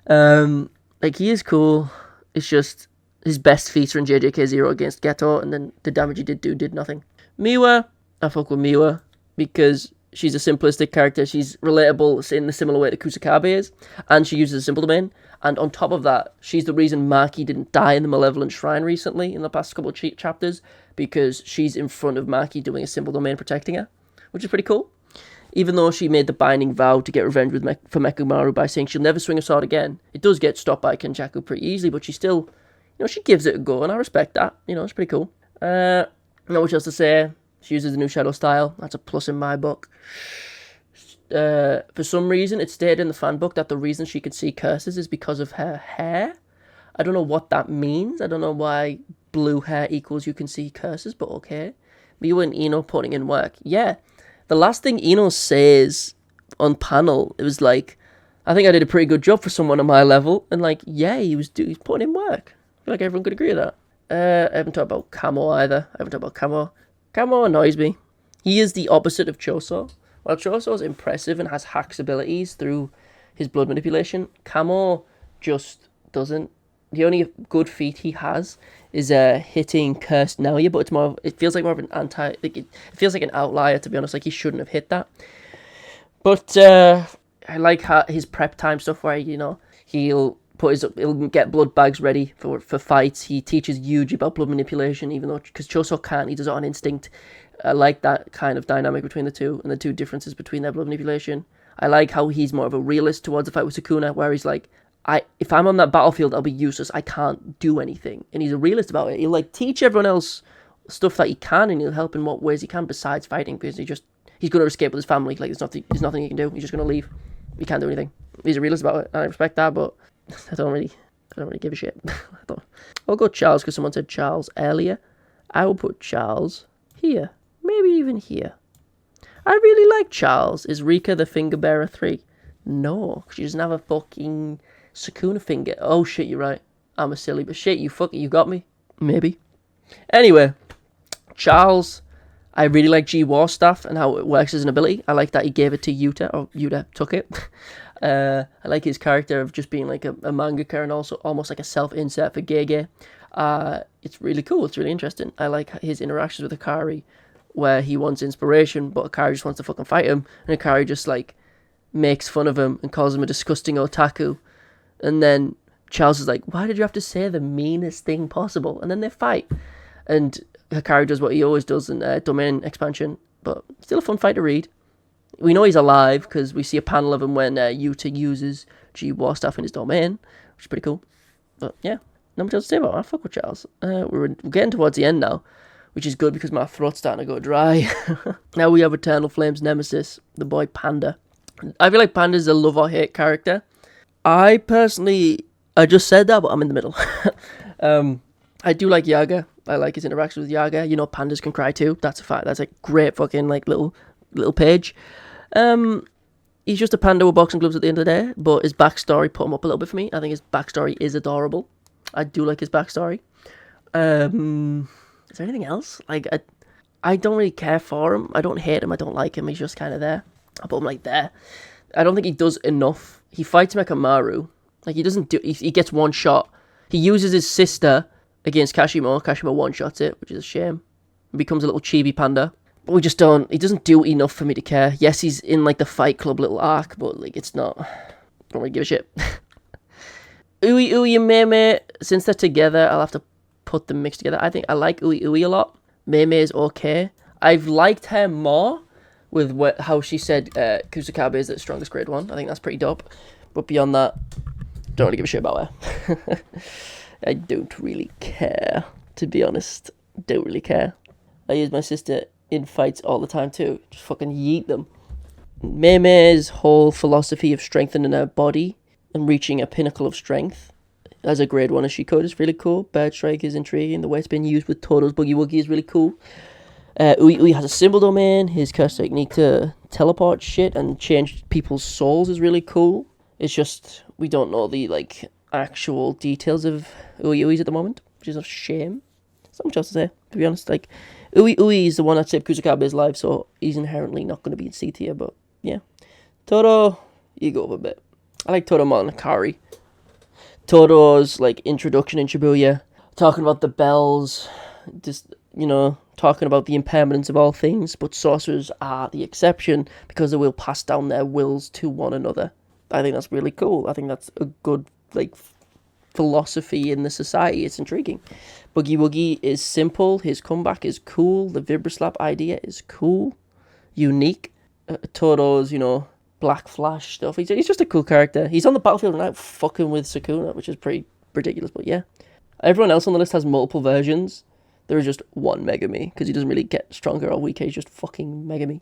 He is cool. It's just his best feats are in JJK 0 against Geto, and then the damage he did nothing. Miwa, I fuck with Miwa because she's a simplistic character. She's relatable in the similar way that Kusakabe is, and she uses a simple domain. And on top of that, she's the reason Maki didn't die in the Malevolent Shrine recently in the past couple of chapters, because she's in front of Maki doing a simple domain protecting her, which is pretty cool. Even though she made the binding vow to get revenge for Mechamaru by saying she'll never swing a sword again, it does get stopped by Kenjaku pretty easily, but she still, she gives it a go, and I respect that. It's pretty cool. Not much else to say. She uses the new shadow style. That's a plus in my book. For some reason, it stated in the fan book that the reason she could see curses is because of her hair. I don't know what that means. I don't know why blue hair equals you can see curses, but okay. Miyu and Ino putting in work. Yeah. The last thing Ino says on panel, it was like, I think I did a pretty good job for someone on my level. And like, yeah, he's putting in work. I feel like everyone could agree with that. I haven't talked about Kamo either. I haven't talked about Kamo. Kamo annoys me. He is the opposite of Choso. While Choso is impressive and has hacks abilities through his blood manipulation, Kamo just doesn't. The only good feat he has is hitting cursed Naoya, but it feels like more of an it feels like an outlier, to be honest. Like, he shouldn't have hit that. But I like his prep time stuff where, he'll get blood bags ready for fights. He teaches Yuji about blood manipulation, even though, because Choso can't, he does it on instinct. I like that kind of dynamic between the two, and the two differences between their blood manipulation. I like how he's more of a realist towards the fight with Sukuna, where he's like, if I'm on that battlefield, I'll be useless. I can't do anything. And he's a realist about it. He'll like teach everyone else stuff that he can, and he'll help in what ways he can besides fighting, because he's going to escape with his family. Like, there's nothing he can do. He's just going to leave. He can't do anything. He's a realist about it, and I respect that, but I don't really give a shit. I'll go Charles because someone said Charles earlier. I will put Charles here. Maybe even here. I really like Charles. Is Rika the finger bearer 3? No, she doesn't have a fucking Sukuna finger. Oh shit, you're right. I'm a silly, but shit, you got me. Maybe. Anyway, Charles, I really like G War Staff and how it works as an ability. I like that he gave it to Yuta, or Yuta took it. I like his character of just being like a mangaka and also almost like a self-insert for Gege. It's really cool. It's really interesting. I like his interactions with Akari, where he wants inspiration, but Akari just wants to fucking fight him, and Akari just like makes fun of him and calls him a disgusting otaku. And then Charles is like, why did you have to say the meanest thing possible? And then they fight. And Hikari does what he always does in Domain Expansion, but still a fun fight to read. We know he's alive because we see a panel of him when Yuta uses G War Staff in his domain, which is pretty cool. But yeah, not much else to say about it. I fuck with Charles. We're getting towards the end now, which is good because my throat's starting to go dry. Now we have Eternal Flame's nemesis, the boy Panda. I feel like Panda's a love or hate character. I just said that, but I'm in the middle. I do like Yaga. I like his interactions with Yaga. Pandas can cry too. That's a fact. That's a great fucking like little page. He's just a panda with boxing gloves at the end of the day, but his backstory put him up a little bit for me. I think his backstory is adorable. I do like his backstory. Is there anything else? Like, I don't really care for him. I don't hate him. I don't like him. He's just kind of there. I put him like there. I don't think he does enough. He fights Mechamaru. Like, he gets one shot. He uses his sister against Kashimo. Kashimo one-shots it, which is a shame. He becomes a little chibi panda. But he doesn't do enough for me to care. Yes, he's in, like, the Fight Club little arc, but, like, it's not. Don't really give a shit. Ui Ui and Mei Mei, since they're together, I'll have to put them mixed together. I think I like Ui Ui a lot. Mei Mei is okay. I've liked her more with how she said Kusakabe is the strongest grade 1. I think that's pretty dope. But beyond that, don't really give a shit about her. I don't really care, to be honest. Don't really care. I use my sister in fights all the time too. Just fucking yeet them. Mei Mei's whole philosophy of strengthening her body and reaching a pinnacle of strength as a grade 1 as she could is really cool. Bird Strike is intriguing. The way it's been used with Toto's Boogie Woogie is really cool. Ui Ui has a symbol domain. His curse technique to teleport shit and change people's souls is really cool. It's just, we don't know the, like, actual details of Ui Ui's at the moment, which is a shame. There's not much else to say, to be honest. Like, Ui Ui is the one that saved Kusakabe's life, so he's inherently not going to be in C tier, but yeah. Toto, you go up a bit. I like Toto more than Akari. Toto's, like, introduction in Shibuya, talking about the bells, just, talking about the impermanence of all things, but sorcerers are the exception because they will pass down their wills to one another. I think that's really cool. I think that's a good, like, philosophy in the society. It's intriguing. Boogie Woogie is simple. His comeback is cool. The Vibroslap idea is cool. Unique. Toto's, Black Flash stuff. He's just a cool character. He's on the battlefield right now fucking with Sukuna, which is pretty ridiculous, but yeah. Everyone else on the list has multiple versions. There is just one Megami, because he doesn't really get stronger or weaker. He's just fucking Megami.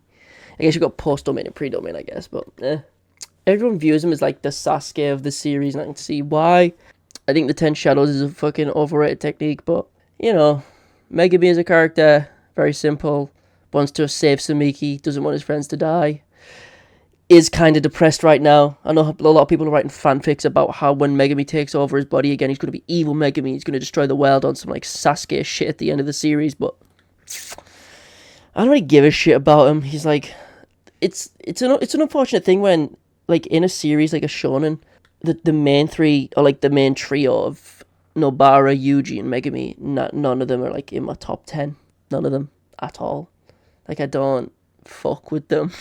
I guess you've got post-domain and pre-domain, I guess, but everyone views him as like the Sasuke of the series, and I can see why. I think the 10 Shadows is a fucking overrated technique, but you know, Megumi as a character, very simple, wants to save Samiki, doesn't want his friends to die, is kind of depressed right now. I know a lot of people are writing fanfics about how when Megumi takes over his body again, he's going to be evil Megumi, he's going to destroy the world on some like Sasuke shit at the end of the series, but I don't really give a shit about him. He's like, it's an unfortunate thing when, like, in a series like a shonen, the main three, or like the main trio of Nobara, Yuji, and Megumi, none of them are like in my top 10. None of them at all. Like, I don't fuck with them.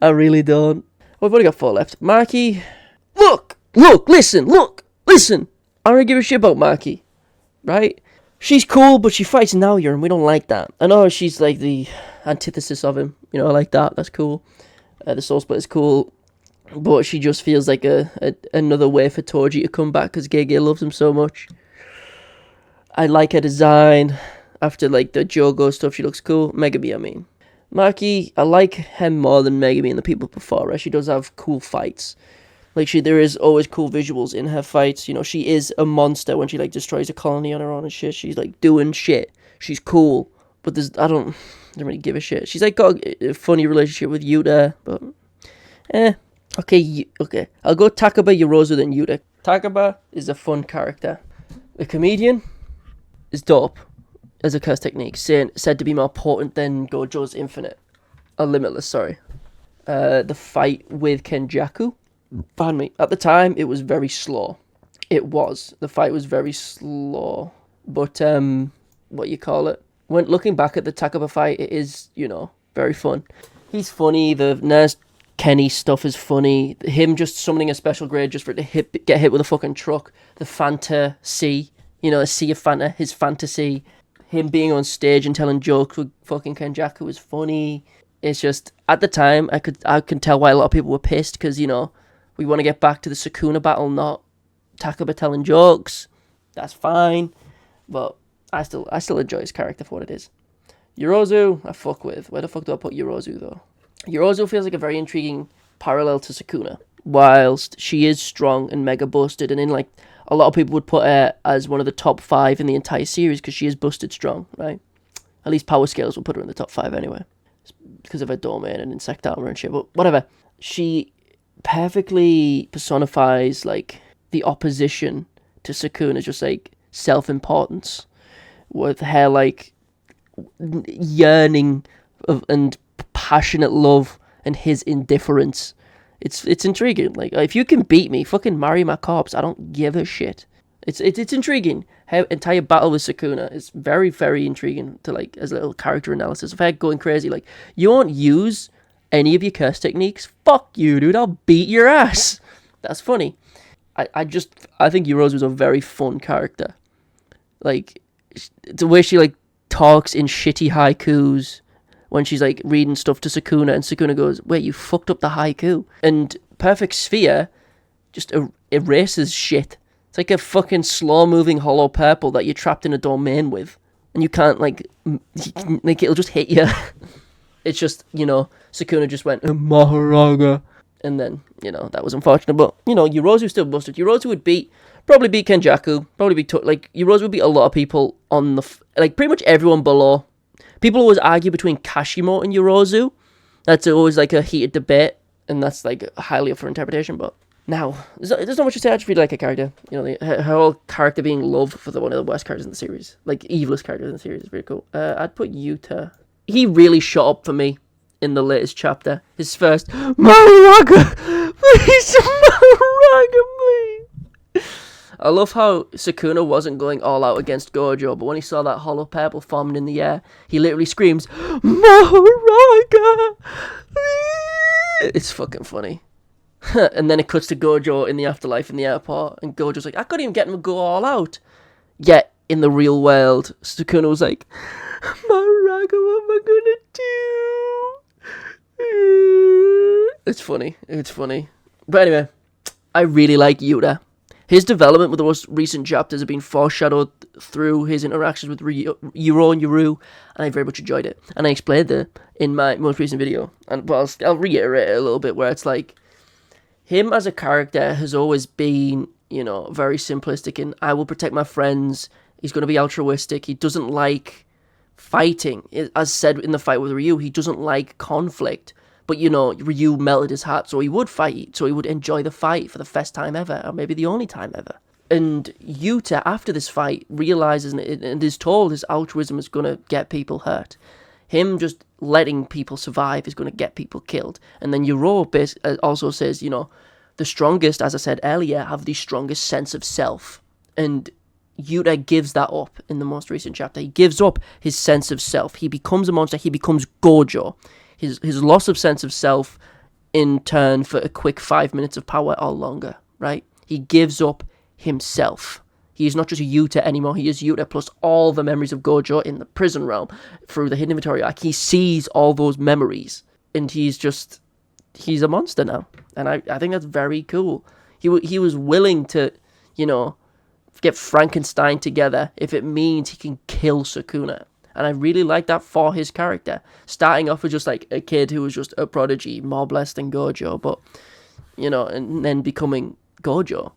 I really don't. Well, I've only got 4 left. Maki, look, listen. I don't give a shit about Maki, right? She's cool, but she fights Naoya, and we don't like that. I know she's like the antithesis of him. You know, I like that. That's cool. The Soul Split is cool. But she just feels like another way for Toji to come back because Gege loves him so much. I like her design. After like the Jogo stuff, she looks cool. Megumi, I mean. Maki, I like him more than Megumi and the people before her. She does have cool fights. Like, there is always cool visuals in her fights. You know, she is a monster when she, like, destroys a colony on her own and shit. She's, like, doing shit. She's cool. But I don't really give a shit. She's, like, got a funny relationship with Yuta, but, Okay. I'll go Takaba, Yorozu, then Yuta. Takaba is a fun character. The comedian is dope as a curse technique, said to be more potent than Gojo's Infinite. Limitless, sorry. The fight with Kenjaku, pardon me, at the time, it was very slow. The fight was very slow. But, what you call it? When looking back at the Takaba fight, it is, you know, very fun. He's funny, the Nurse Kenny stuff is funny. Him just summoning a special grade just for it to get hit with a fucking truck. The Fanta C, you know, a sea of Fanta, his fantasy. Him being on stage and telling jokes with fucking Kenjaku was funny. It's just, at the time, I can tell why a lot of people were pissed, because, you know, we want to get back to the Sukuna battle, not Takaba telling jokes. That's fine, but I still enjoy his character for what it is. Yorozu, I fuck with. Where the fuck do I put Yorozu, though? Yorozu feels like a very intriguing parallel to Sukuna, whilst she is strong and mega busted, and in, like, a lot of people would put her as one of the top 5 in the entire series because she is busted strong, right? At least power scales will put her in the top 5 anyway, because of her domain and insect armor and shit, but whatever. She perfectly personifies, like, the opposition to Sukuna, just, like, self-importance, with her, like, yearning and passionate love and his indifference. It's intriguing. Like, if you can beat me, fucking marry my corpse. I don't give a shit. It's intriguing. Her entire battle with Sukuna is very, very intriguing to, like, as a little character analysis of her going crazy. Like, you won't use any of your curse techniques? Fuck you, dude. I'll beat your ass. That's funny. I think Yorozu is a very fun character. Like, the way she, like, talks in shitty haikus when she's, like, reading stuff to Sukuna, and Sukuna goes, wait, you fucked up the haiku. And Perfect Sphere just erases shit. It's like a fucking slow-moving hollow purple that you're trapped in a domain with. And you can't, like, it'll just hit you. It's just, you know, Sukuna just went, Maharaga. And then, you know, that was unfortunate. But, you know, Yorozu still busted. Yorozu would probably beat Kenjaku. Yorozu would beat a lot of people on like, pretty much everyone below. People always argue between Kashimo and Yorozu. That's always, like, a heated debate. And that's, like, highly up for interpretation. But now, there's not much to say. I just really like her character. You know, her whole character being love for one of the worst characters in the series. Like, evilest characters in the series is pretty cool. I'd put Yuta. He really shot up for me in the latest chapter. His first, Maharaga! Please, Maharaga, please! I love how Sukuna wasn't going all out against Gojo, but when he saw that hollow purple forming in the air, he literally screams, Maharaga! It's fucking funny. And then it cuts to Gojo in the afterlife in the airport, and Gojo's like, I couldn't even get him to go all out. Yet, in the real world, Sukuna was like, Maharaga, what am I gonna do? It's funny. But anyway, I really like Yuta. His development with the most recent chapters have been foreshadowed through his interactions with Yuro and Yuru, and I very much enjoyed it. And I explained it in my most recent video, and I'll reiterate it a little bit, where it's like, him as a character has always been, you know, very simplistic, and I will protect my friends, He's going to be altruistic. He doesn't like fighting. As said in the fight with Ryu, he doesn't like conflict. But, you know, Ryu melted his heart, so he would fight. So he would enjoy the fight for the first time ever, or maybe the only time ever. And Yuta, after this fight, realizes and is told his altruism is going to get people hurt. Him just letting people survive is going to get people killed. And then Uraume also says, you know, the strongest, as I said earlier, have the strongest sense of self. And Yuta gives that up in the most recent chapter. He gives up his sense of self. He becomes a monster. He becomes Gojo. His loss of sense of self in turn for a quick 5 minutes of power or longer, right? He gives up himself. He is not just Yuta anymore. He is Yuta plus all the memories of Gojo in the prison realm through the hidden inventory arc. He sees all those memories, and he's a monster now. And I think that's very cool. He was willing to, you know, get Frankenstein together if it means he can kill Sukuna. And I really like that for his character. Starting off with just like a kid who was just a prodigy, more blessed than Gojo, but, you know, and then becoming Gojo.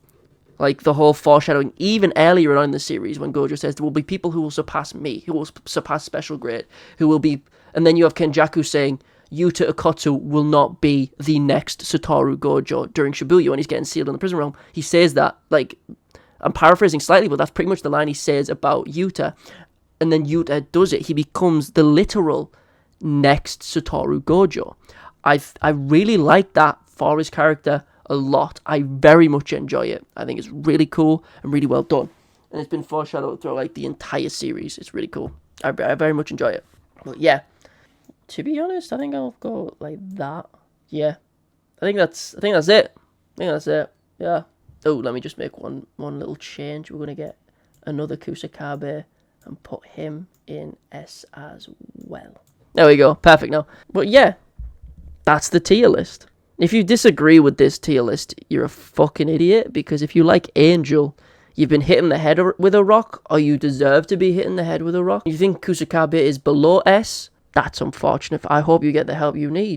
Like the whole foreshadowing, even earlier on in the series when Gojo says there will be people who will surpass me, who will surpass Special Grade, who will be, and then you have Kenjaku saying, Yuta Okotsu will not be the next Satoru Gojo during Shibuya when he's getting sealed in the prison realm. He says that, like, I'm paraphrasing slightly, but that's pretty much the line he says about Yuta. And then Yuta does it. He becomes the literal next Satoru Gojo. I really like that for his character a lot. I very much enjoy it. I think it's really cool and really well done. And it's been foreshadowed through like the entire series. It's really cool. I very much enjoy it. But yeah, to be honest, I think I'll go like that. Yeah, I think that's it. Yeah. Oh, let me just make one little change. We're gonna get another Kusakabe and put him in S as well. There we go. Perfect now. But yeah, that's the tier list. If you disagree with this tier list, you're a fucking idiot, because if you like Angel, you've been hit in the head with a rock, or you deserve to be hit in the head with a rock. You think Kusakabe is below S? That's unfortunate. I hope you get the help you need.